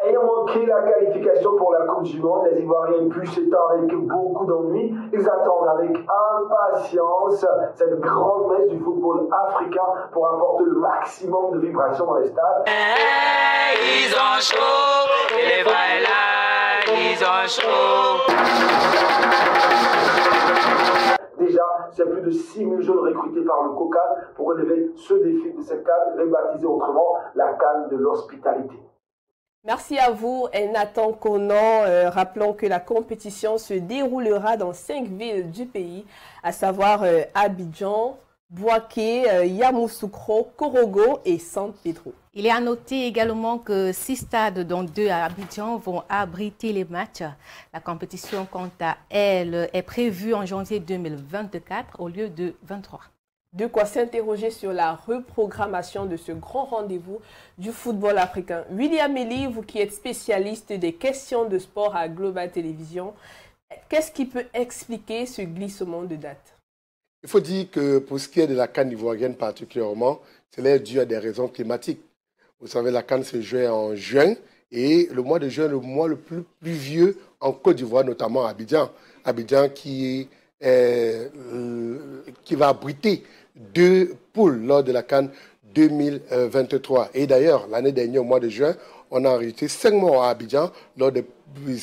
Ayant manqué la qualification pour la Coupe du Monde, les Ivoiriens plus s'étendent avec beaucoup d'ennuis. Ils attendent avec impatience cette grande messe du football africain pour apporter le maximum de vibrations dans les stades. Hey, ils ont chaud, et les là, ils ont chaud. Déjà, c'est plus de 6 000 jeunes recrutés par le COCAN pour relever ce défi de cette CAN, rebaptisée autrement la CAN de l'hospitalité. Merci à vous, Nathan Conan. Rappelons que la compétition se déroulera dans 5 villes du pays, à savoir Abidjan, Bouaké, Yamoussoukro, Korogo et San Pedro. Il est à noter également que 6 stades, dont 2 à Abidjan, vont abriter les matchs. La compétition, quant à elle, est prévue en janvier 2024 au lieu de 23. De quoi s'interroger sur la reprogrammation de ce grand rendez-vous du football africain. William Elie, vous qui êtes spécialiste des questions de sport à Global Télévision, qu'est-ce qui peut expliquer ce glissement de date? Il faut dire que pour ce qui est de la CAN ivoirienne particulièrement, cela est dû à des raisons climatiques. Vous savez, la CAN se jouait en juin et le mois de juin est le mois le plus pluvieux en Côte d'Ivoire, notamment à Abidjan. Abidjan qui va abriter 2 poules lors de la CAN 2023. Et d'ailleurs, l'année dernière, au mois de juin, on a enregistré 5 morts à Abidjan lors des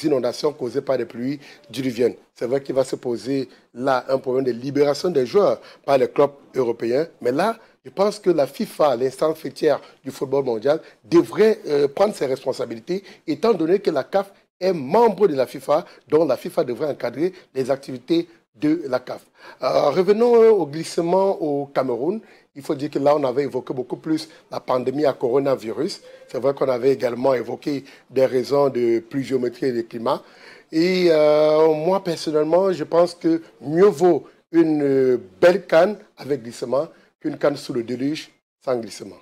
inondations causées par des pluies diluviennes. C'est vrai qu'il va se poser là un problème de libération des joueurs par les clubs européens. Mais là, je pense que la FIFA, l'instance fêtière du football mondial, devrait prendre ses responsabilités, étant donné que la CAF est membre de la FIFA, dont la FIFA devrait encadrer les activités de la CAF. Revenons au glissement au Cameroun. Il faut dire que là, on avait évoqué beaucoup plus la pandémie à coronavirus. C'est vrai qu'on avait également évoqué des raisons de pluviométrie et de climat. Et moi, personnellement, je pense que mieux vaut une belle CAN avec glissement qu'une CAN sous le déluge sans glissement.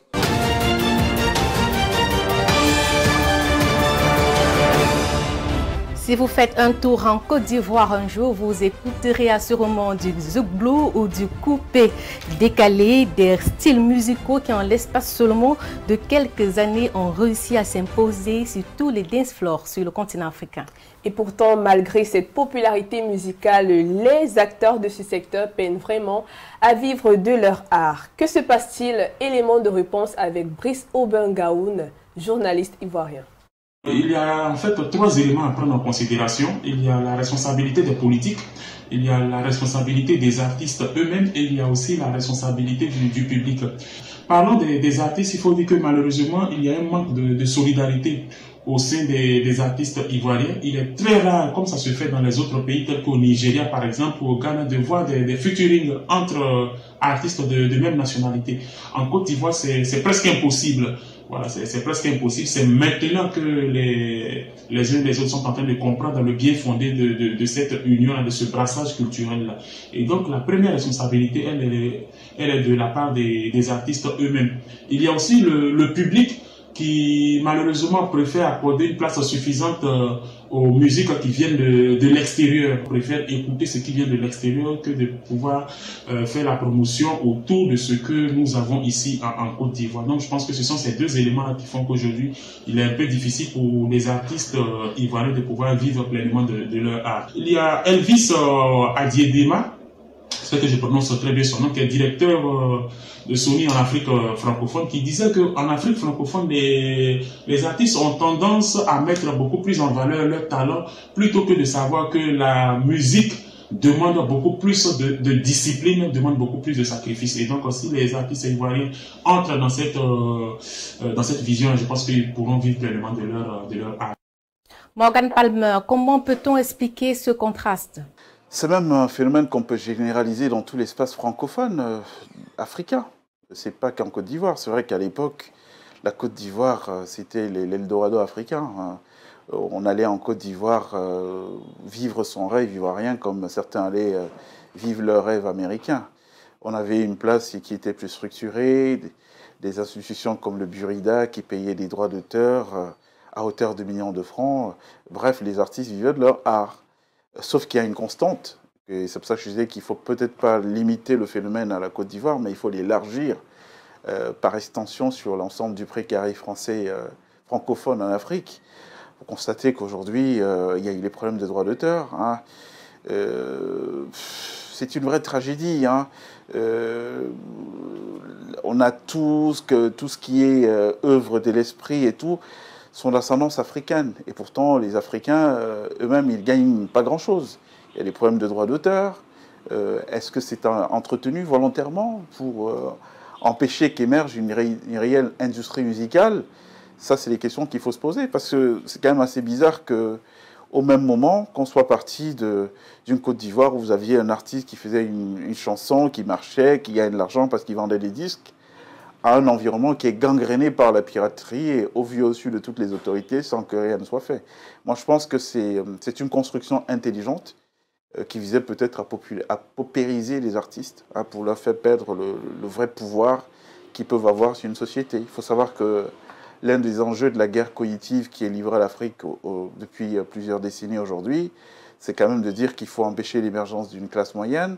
Si vous faites un tour en Côte d'Ivoire un jour, vous écouterez assurément du zouk-blou ou du coupé décalé, des styles musicaux qui en l'espace seulement de quelques années ont réussi à s'imposer sur tous les dance floors sur le continent africain. Et pourtant, malgré cette popularité musicale, les acteurs de ce secteur peinent vraiment à vivre de leur art. Que se passe-t-il? Élément de réponse avec Brice Aubin-Gaoun, journaliste ivoirien. Il y a en fait 3 éléments à prendre en considération. Il y a la responsabilité des politiques, il y a la responsabilité des artistes eux-mêmes et il y a aussi la responsabilité du public. Parlons des artistes, il faut dire que malheureusement, il y a un manque de solidarité au sein des artistes ivoiriens. Il est très rare, comme ça se fait dans les autres pays tels qu'au Nigeria par exemple, ou au Ghana, de voir des featuring entre artistes de même nationalité. En Côte d'Ivoire, c'est presque impossible. Voilà, c'est presque impossible. C'est maintenant que les uns et les autres sont en train de comprendre le bien fondé de cette union, de ce brassage culturel-là. Et donc, la première responsabilité, elle est de la part des artistes eux-mêmes. Il y a aussi le public qui, malheureusement, préfère accorder une place suffisante aux musiques qui viennent de l'extérieur. Préfère écouter ce qui vient de l'extérieur que de pouvoir faire la promotion autour de ce que nous avons ici en Côte d'Ivoire. Donc je pense que ce sont ces 2 éléments qui font qu'aujourd'hui il est un peu difficile pour les artistes ivoiriens de pouvoir vivre pleinement de leur art. Il y a Elvis Adiedema, c'est que je prononce très bien son nom, qui est directeur de Sony en Afrique francophone, qui disait qu'en Afrique francophone, les artistes ont tendance à mettre beaucoup plus en valeur leur talent, plutôt que de savoir que la musique demande beaucoup plus de discipline, demande beaucoup plus de sacrifices. Et donc aussi les artistes ivoiriens entrent dans cette vision, je pense qu'ils pourront vivre pleinement de leur art. Morgan Palmer, comment peut-on expliquer ce contraste? C'est même un phénomène qu'on peut généraliser dans tout l'espace francophone africain. C'est pas qu'en Côte d'Ivoire. C'est vrai qu'à l'époque, la Côte d'Ivoire, c'était l'Eldorado africain. on allait en Côte d'Ivoire vivre son rêve ivoirien comme certains allaient vivre leur rêve américain. On avait une place qui était plus structurée, des institutions comme le Burida qui payaient des droits d'auteur à hauteur de millions de francs. Bref, les artistes vivaient de leur art. Sauf qu'il y a une constante, et c'est pour ça que je disais qu'il ne faut peut-être pas limiter le phénomène à la Côte d'Ivoire, mais il faut l'élargir par extension sur l'ensemble du précaré français francophone en Afrique. Vous constatez qu'aujourd'hui, il y a eu les problèmes de droits d'auteur. Hein. C'est une vraie tragédie. Hein. On a tout ce qui est œuvre de l'esprit et tout, sont d'ascendance africaine. Et pourtant, les Africains, eux-mêmes, ils ne gagnent pas grand-chose. Il y a des problèmes de droits d'auteur. Est-ce que c'est entretenu volontairement pour empêcher qu'émerge une réelle industrie musicale? Ça, c'est les questions qu'il faut se poser, parce que c'est quand même assez bizarre qu'au même moment, qu'on soit parti d'une Côte d'Ivoire où vous aviez un artiste qui faisait une chanson, qui marchait, qui gagnait de l'argent parce qu'il vendait des disques, à un environnement qui est gangréné par la piraterie et au vu au-dessus de toutes les autorités sans que rien ne soit fait. Moi, je pense que c'est une construction intelligente qui visait peut-être à paupériser les artistes, hein, pour leur faire perdre le vrai pouvoir qu'ils peuvent avoir sur une société. Il faut savoir que l'un des enjeux de la guerre cognitive qui est livrée à l'Afrique depuis plusieurs décennies aujourd'hui, c'est quand même de dire qu'il faut empêcher l'émergence d'une classe moyenne,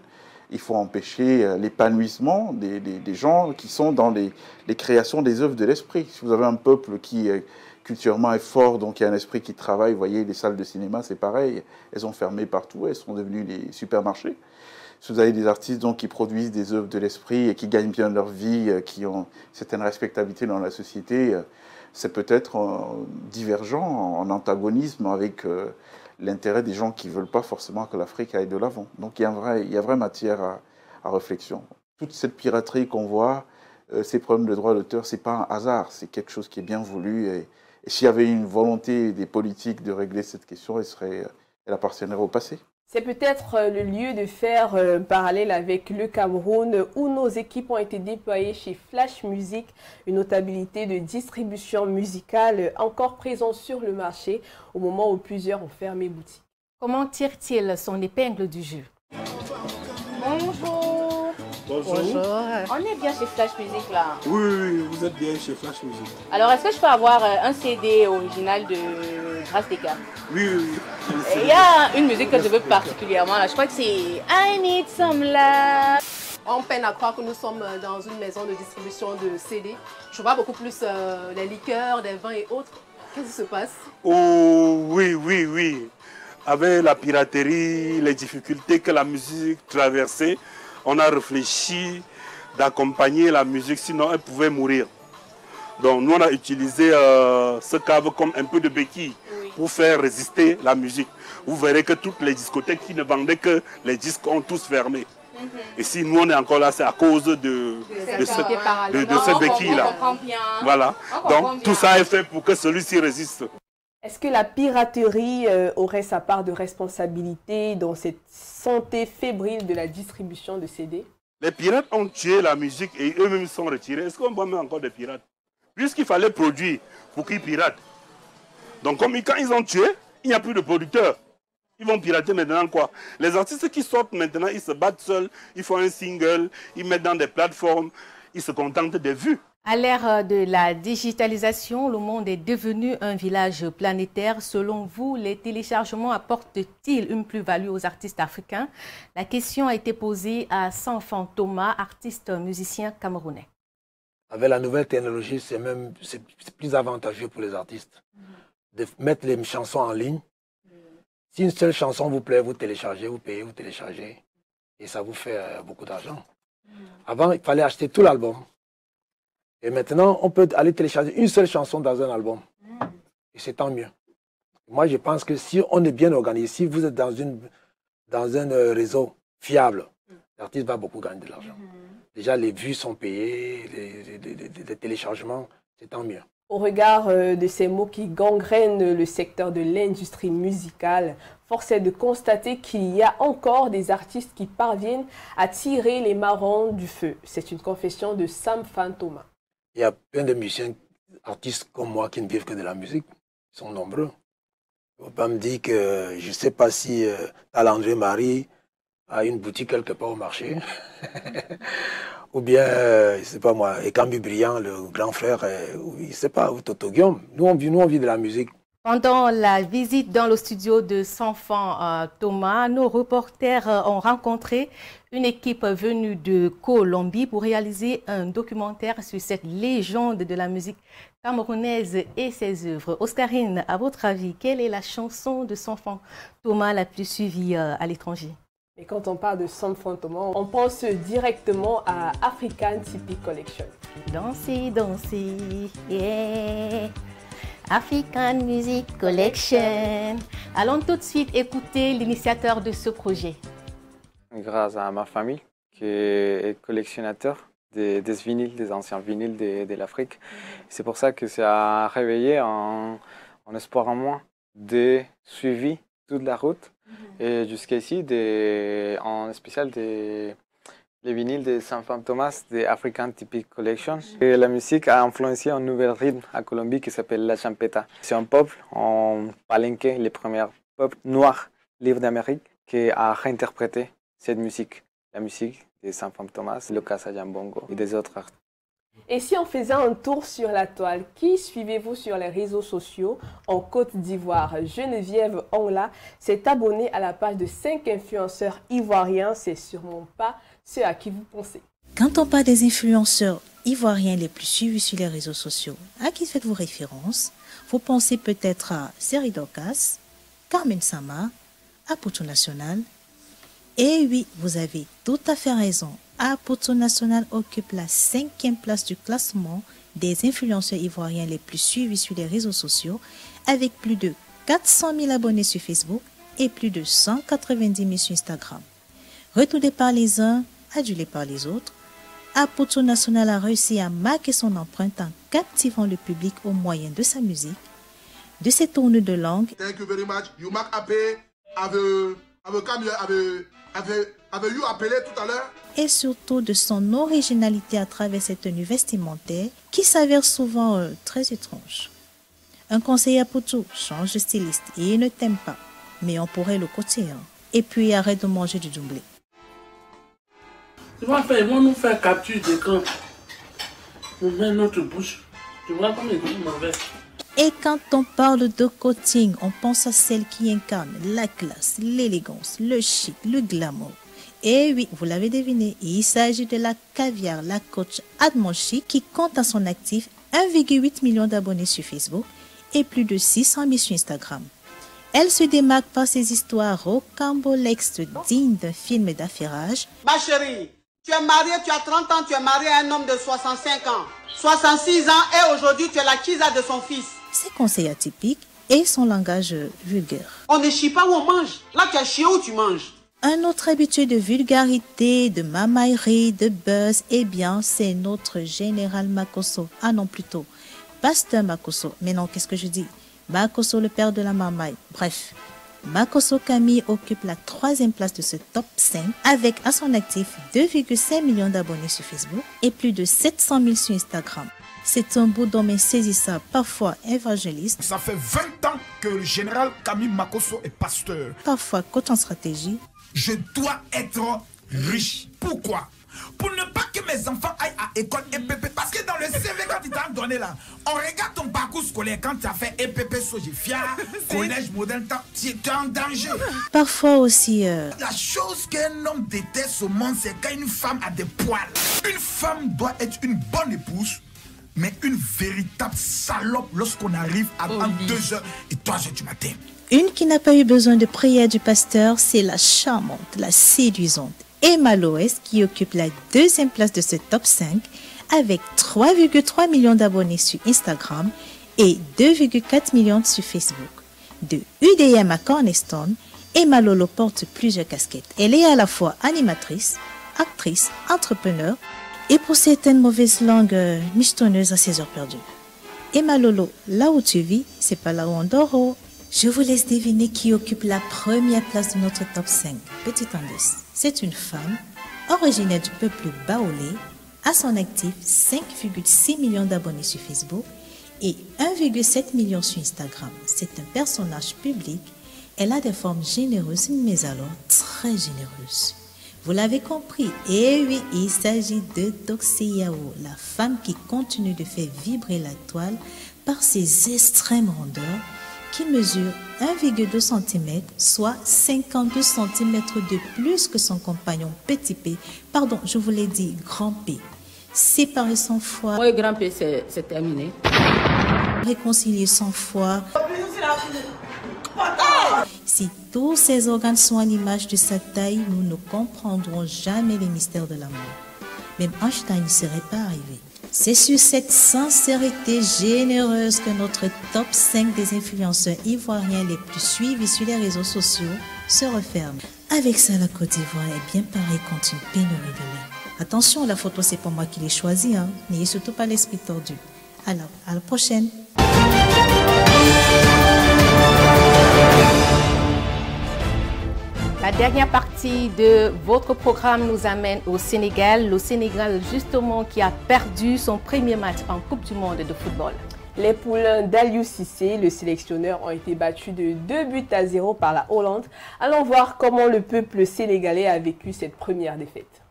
il faut empêcher l'épanouissement des gens qui sont dans les créations des œuvres de l'esprit. Si vous avez un peuple qui culturellement est fort, donc il y a un esprit qui travaille, vous voyez, les salles de cinéma, c'est pareil, elles ont fermé partout, elles sont devenues les supermarchés. Si vous avez des artistes donc, qui produisent des œuvres de l'esprit et qui gagnent bien leur vie, qui ont certaine respectabilité dans la société, c'est peut-être divergent, en antagonisme avec l'intérêt des gens qui ne veulent pas forcément que l'Afrique aille de l'avant. Donc il y a vraie matière à réflexion. Toute cette piraterie qu'on voit, ces problèmes de droits d'auteur, ce n'est pas un hasard, c'est quelque chose qui est bien voulu. Et s'il y avait une volonté des politiques de régler cette question, elle appartiendrait au passé. C'est peut-être le lieu de faire un parallèle avec le Cameroun où nos équipes ont été déployées chez Flash Music, une notabilité de distribution musicale encore présente sur le marché au moment où plusieurs ont fermé boutique. Comment tire-t-il son épingle du jeu? Bonjour. Bonjour. On est bien chez Flash Music là. Oui, vous êtes bien chez Flash Music. Alors, est-ce que je peux avoir un CD original de Grâce des Cas? Oui. Il y a une musique que je veux particulièrement là. Je crois que c'est I Need Some Love. On peine à croire que nous sommes dans une maison de distribution de CD. Je vois beaucoup plus les liqueurs, des vins et autres. Qu'est-ce qui se passe? Oh oui. Avec la piraterie, les difficultés que la musique traversait, on a réfléchi d'accompagner la musique, sinon elle pouvait mourir. Donc nous on a utilisé ce cave comme un peu de béquille pour faire résister la musique. Vous verrez que toutes les discothèques qui ne vendaient que les disques ont tous fermé. Et si nous on est encore là, c'est à cause de cette béquille-là. Voilà. Donc tout ça est fait pour que celui-ci résiste. Est-ce que la piraterie aurait sa part de responsabilité dans cette santé fébrile de la distribution de CD? Les pirates ont tué la musique et eux-mêmes sont retirés. Est-ce qu'on voit même encore des pirates? Puisqu'il fallait produire pour qu'ils piratent. Donc quand ils ont tué, il n'y a plus de producteurs. Ils vont pirater maintenant quoi? Les artistes qui sortent maintenant, ils se battent seuls, ils font un single, ils mettent dans des plateformes, ils se contentent des vues. À l'ère de la digitalisation, le monde est devenu un village planétaire. Selon vous, les téléchargements apportent-ils une plus-value aux artistes africains? La question a été posée à Sanfan Thomas, artiste musicien camerounais. Avec la nouvelle technologie, c'est plus avantageux pour les artistes de mettre les chansons en ligne. Si une seule chanson vous plaît, vous téléchargez, vous payez, vous téléchargez. Et ça vous fait beaucoup d'argent. Avant, il fallait acheter tout l'album. Et maintenant, on peut aller télécharger une seule chanson dans un album. Et c'est tant mieux. Moi, je pense que si on est bien organisé, si vous êtes dans un réseau fiable, l'artiste va beaucoup gagner de l'argent. Déjà, les vues sont payées, les téléchargements, c'est tant mieux. Au regard de ces mots qui gangrènent le secteur de l'industrie musicale, force est de constater qu'il y a encore des artistes qui parviennent à tirer les marrons du feu. C'est une confession de Sanfan Thomas. Il y a plein de musiciens, artistes comme moi qui ne vivent que de la musique. Ils sont nombreux. Il ne faut pas me dire que je ne sais pas si André Marie a une boutique quelque part au marché. Ou bien, je ne sais pas moi, Ekambi Brillant, le grand frère, je ne sais pas, ou Toto Guillaume. Nous, on vit de la musique. Pendant la visite dans le studio de Sanfan Thomas, nos reporters ont rencontré une équipe venue de Colombie pour réaliser un documentaire sur cette légende de la musique camerounaise et ses œuvres. Oscarine, à votre avis, quelle est la chanson de Sanfan Thomas la plus suivie à l'étranger? Et quand on parle de Sanfan Thomas, on pense directement à African Typic Collection. Danser, danser, yeah. African Music Collection. Allons tout de suite écouter l'initiateur de ce projet. Grâce à ma famille, qui est collectionnateur des vinyles, des anciens vinyles de l'Afrique. C'est pour ça que ça a réveillé un espoir en moi de suivre toute la route. Et jusqu'ici, en spécial les vinyles de Sanfan Thomas, de African Typic Collection. Et la musique a influencé un nouvel rythme à Colombie qui s'appelle la champeta. C'est un peuple en palenque, les premiers peuples noirs libres d'Amérique, qui a réinterprété cette musique, la musique de Sanfan Thomas, Lucas Ayambongo et des autres artistes. Et si on faisait un tour sur la toile, qui suivez-vous sur les réseaux sociaux en Côte d'Ivoire? Geneviève Ongla s'est abonnée à la page de 5 influenceurs ivoiriens. C'est sûrement pas ceux à qui vous pensez. Quand on parle des influenceurs ivoiriens les plus suivis sur les réseaux sociaux, à qui faites-vous référence? Vous pensez peut-être à Seri Dorcas, Carmen Sama, Apoto National. Et oui, vous avez tout à fait raison. Apoto National occupe la 5e place du classement des influenceurs ivoiriens les plus suivis sur les réseaux sociaux, avec plus de 400 000 abonnés sur Facebook et plus de 190 000 sur Instagram. Retourné par les uns, adulé par les autres, Apoto National a réussi à marquer son empreinte en captivant le public au moyen de sa musique, de ses tournées de langue. Thank you very much. You mark appelé, avez you appelé tout à l'heure? Et surtout de son originalité à travers cette tenue vestimentaire qui s'avère souvent très étrange. Un conseil à Poto, change de styliste et il ne t'aime pas, mais on pourrait le côté. Et puis arrête de manger du doublé. Ils vont nous faire capture d'écran. On met notre bouche. Tu vois comme les gens mauvais. Et quand on parle de coaching, on pense à celle qui incarne la classe, l'élégance, le chic, le glamour. Et oui, vous l'avez deviné, il s'agit de la caviar, la coach Admonchi, qui compte à son actif 1,8 million d'abonnés sur Facebook et plus de 600 000 sur Instagram. Elle se démarque par ses histoires rocambolesques dignes d'un film d'affairage. Ma chérie, tu es mariée, tu as 30 ans, tu es mariée à un homme de 65 ans, 66 ans et aujourd'hui tu es la kisa de son fils. Ses conseils atypiques et son langage vulgaire. On ne chie pas où on mange. Là, tu as chié où tu manges. Un autre habitué de vulgarité, de mamaillerie, de buzz, eh bien, c'est notre général Makosso. Ah non, plutôt, Pasteur Makosso. Mais non, qu'est-ce que je dis? Makosso, le père de la mamaille. Bref, Makosso Camille occupe la 3e place de ce top 5 avec à son actif 2,5 millions d'abonnés sur Facebook et plus de 700 000 sur Instagram. C'est un beau d'homme insaisissable, parfois évangéliste. Ça fait 20 ans que le général Camille Makosso est pasteur. Parfois coach en stratégie. Je dois être riche. Pourquoi? Pour ne pas que mes enfants aillent à école EPP. Parce que dans le CV quand il t'a donné là, on regarde ton parcours scolaire quand tu as fait EPP Sogefia, collège moderne, tu es en danger. Parfois aussi... La chose qu'un homme déteste au monde, c'est quand une femme a des poils. Une femme doit être une bonne épouse, mais une véritable salope lorsqu'on arrive à 2h et 3h du matin. Une qui n'a pas eu besoin de prière du pasteur, c'est la charmante, la séduisante Emma Loès qui occupe la 2e place de ce top 5 avec 3,3 millions d'abonnés sur Instagram et 2,4 millions sur Facebook. De UDM à Cornerstone, Emma Lolo porte plusieurs casquettes. Elle est à la fois animatrice, actrice, entrepreneur et pour certaines mauvaises langues, michetonneuse à ses heures perdues. Emma Lolo, là où tu vis, c'est pas là où on dort. Je vous laisse deviner qui occupe la 1re place de notre top 5. Petit indice, c'est une femme originaire du peuple baoulé, à son actif 5,6 millions d'abonnés sur Facebook et 1,7 million sur Instagram. C'est un personnage public. Elle a des formes généreuses, mais alors très généreuses. Vous l'avez compris, et oui, il s'agit de Doxé Yao, la femme qui continue de faire vibrer la toile par ses extrêmes rondeurs qui mesure 1,2 cm, soit 52 cm de plus que son compagnon Petit P. Pardon, je vous l'ai dit, Grand P. Séparé 100 fois. Moi, Grand P, c'est terminé. Réconcilié 100 fois. Si tous ces organes sont à l'image de sa taille, nous ne comprendrons jamais les mystères de l'amour. Même Einstein ne serait pas arrivé. C'est sur cette sincérité généreuse que notre top 5 des influenceurs ivoiriens les plus suivis sur les réseaux sociaux se referme. Avec ça, la Côte d'Ivoire est bien parée contre une pénurie de lait. Attention, la photo, c'est pas moi qui l'ai choisie, hein. N'ayez surtout pas l'esprit tordu. Alors, à la prochaine. La dernière partie de votre programme nous amène au Sénégal. Le Sénégal, justement, qui a perdu son premier match en Coupe du Monde de football. Les poulains d'Aliou Cissé, le sélectionneur, ont été battus de 2-0 par la Hollande. Allons voir comment le peuple sénégalais a vécu cette première défaite.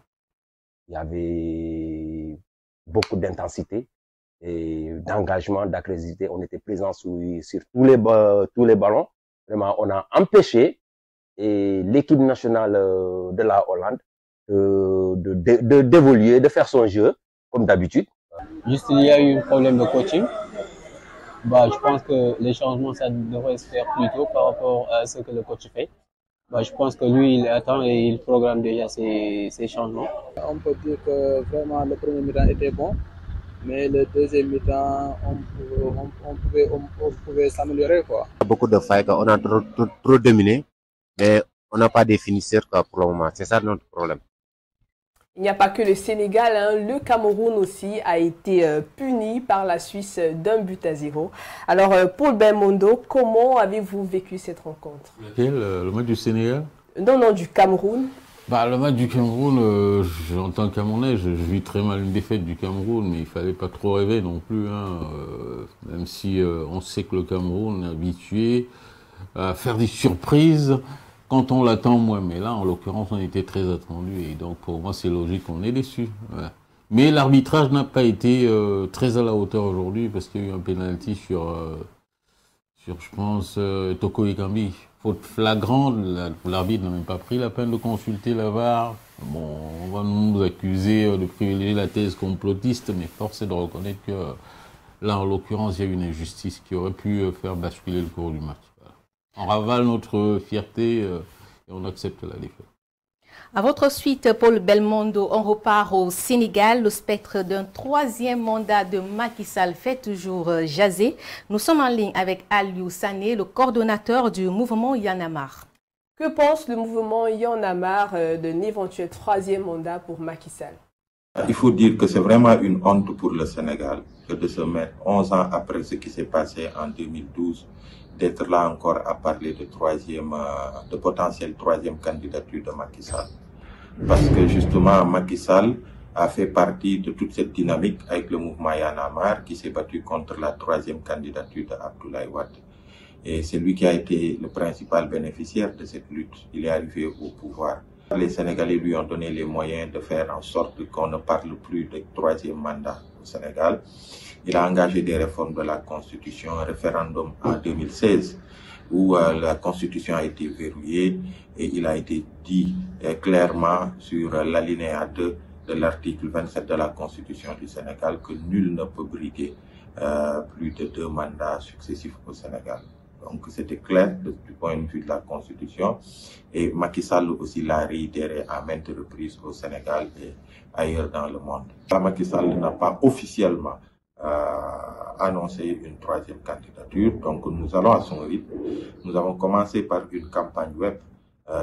Il y avait beaucoup d'intensité et d'engagement, d'agressivité. On était présents sur tous les ballons. Vraiment, on a empêché l'équipe nationale de la Hollande d'évoluer, de faire son jeu, comme d'habitude. Juste, il y a eu un problème de coaching. Je pense que les changements, ça devrait se faire plus tôt par rapport à ce que le coach fait. Je pense que lui, il attend et il programme déjà ses changements. On peut dire que vraiment le premier mi-temps était bon, mais le deuxième mi-temps, on pouvait s'améliorer, quoi. Beaucoup de failles, on a trop dominé, mais on n'a pas de finisseur pour le moment. C'est ça notre problème. Il n'y a pas que le Sénégal, hein. Le Cameroun aussi a été puni par la Suisse d'1-0. Alors, Paul Belmondo, comment avez-vous vécu cette rencontre? Le match du Sénégal? Non, du Cameroun. Le match du Cameroun, en tant que Camerounais, je vis très mal une défaite du Cameroun, mais il fallait pas trop rêver non plus, hein. Même si on sait que le Cameroun est habitué à faire des surprises quand on l'attend moins. Mais là, en l'occurrence, on était très attendu et donc pour moi, c'est logique qu'on est déçu. Ouais. Mais l'arbitrage n'a pas été très à la hauteur aujourd'hui parce qu'il y a eu un penalty sur je pense, Toko Ekambi. Faute flagrante, l'arbitre n'a même pas pris la peine de consulter la VAR. Bon, on va nous accuser de privilégier la thèse complotiste, mais force est de reconnaître que là, en l'occurrence, il y a eu une injustice qui aurait pu faire basculer le cours du match. Voilà. On ravale notre fierté et on accepte la défaite. À votre suite, Paul Belmondo, on repart au Sénégal. Le spectre d'un troisième mandat de Macky Sall fait toujours jaser. Nous sommes en ligne avec Aliou Sané, le coordonnateur du mouvement Y en a marre. Que pense le mouvement Y en a marre d'un éventuel troisième mandat pour Macky Sall? Il faut dire que c'est vraiment une honte pour le Sénégal que de se mettre 11 ans après ce qui s'est passé en 2012, d'être là encore à parler de potentielle troisième candidature de Macky Sall. Parce que justement, Macky Sall a fait partie de toute cette dynamique avec le mouvement Y en a marre qui s'est battu contre la troisième candidature d'Abdoulaye Wade. Et c'est lui qui a été le principal bénéficiaire de cette lutte. Il est arrivé au pouvoir. Les Sénégalais lui ont donné les moyens de faire en sorte qu'on ne parle plus de troisième mandat au Sénégal. Il a engagé des réformes de la Constitution, un référendum en 2016 où la Constitution a été verrouillée et il a été dit clairement sur l'alinéa 2 de l'article 27 de la Constitution du Sénégal que nul ne peut briguer plus de 2 mandats successifs au Sénégal. Donc c'était clair du point de vue de la Constitution et Macky Sall aussi l'a réitéré à maintes reprises au Sénégal et ailleurs dans le monde. Macky Sall n'a pas officiellement annoncé une troisième candidature, donc nous allons à son rythme. Nous avons commencé par une campagne web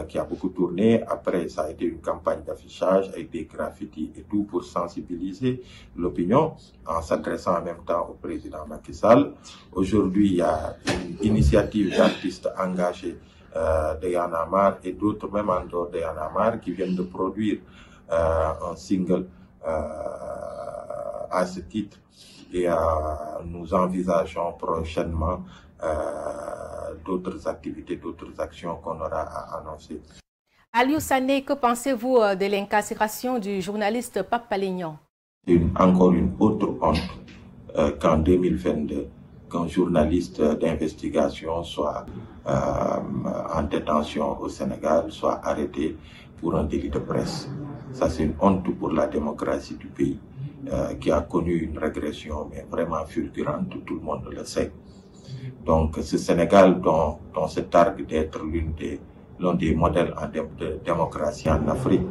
qui a beaucoup tourné. Après, ça a été une campagne d'affichage avec des graffitis et tout pour sensibiliser l'opinion en s'adressant en même temps au président Macky Sall. Aujourd'hui, il y a une initiative d'artistes engagés de Y en a marre et d'autres même en dehors de Y en a marre qui viennent de produire un single à ce titre et nous envisageons prochainement d'autres activités, d'autres actions qu'on aura à annoncer. Aliou Sané, que pensez-vous de l'incarcération du journaliste Pape Palignon? C'est encore une autre honte qu'en 2022, qu'un journaliste d'investigation soit en détention au Sénégal, soit arrêté pour un délit de presse. Ça, c'est une honte pour la démocratie du pays, qui a connu une régression mais vraiment fulgurante, tout le monde le sait. Donc ce Sénégal dont se targue d'être l'un des modèles de démocratie en Afrique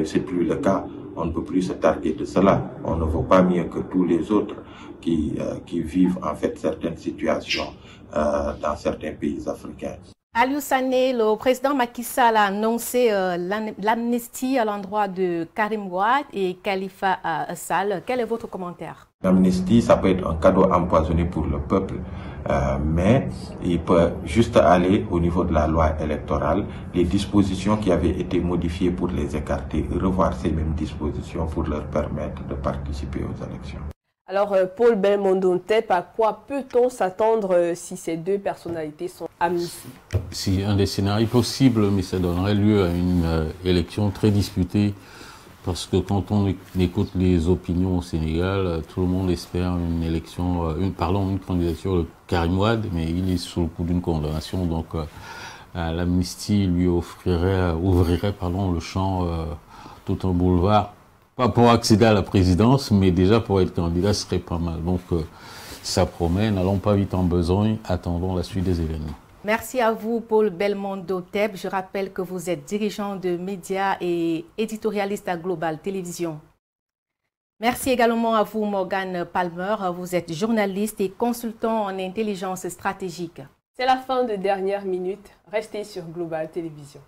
c'est plus le cas. On ne peut plus se targuer de cela. On ne vaut pas mieux que tous les autres qui vivent en fait certaines situations dans certains pays africains. Aliou Sané, le président Macky Sall a annoncé l'amnistie à l'endroit de Karim Wade et Khalifa Sall. Quel est votre commentaire? L'amnistie, ça peut être un cadeau empoisonné pour le peuple, mais il peut juste aller au niveau de la loi électorale, les dispositions qui avaient été modifiées pour les écarter, revoir ces mêmes dispositions pour leur permettre de participer aux élections. Alors, Paul Belmondo Ntep, à quoi peut-on s'attendre si ces deux personnalités sont amnistiées? Si un des scénarios possibles, mais ça donnerait lieu à une élection très disputée, parce que quand on écoute les opinions au Sénégal, tout le monde espère une élection, une candidature de Karim Wade, mais il est sous le coup d'une condamnation, donc l'amnistie lui ouvrirait le champ, tout un boulevard. Pas pour accéder à la présidence, mais déjà pour être candidat, ce serait pas mal. Donc, ça promet, n'allons pas vite en besogne, attendons la suite des événements. Merci à vous, Paul Belmondo Ntep. Je rappelle que vous êtes dirigeant de médias et éditorialiste à Global Télévision. Merci également à vous, Morgane Palmer. Vous êtes journaliste et consultant en intelligence stratégique. C'est la fin de Dernière Minute. Restez sur Global Télévision.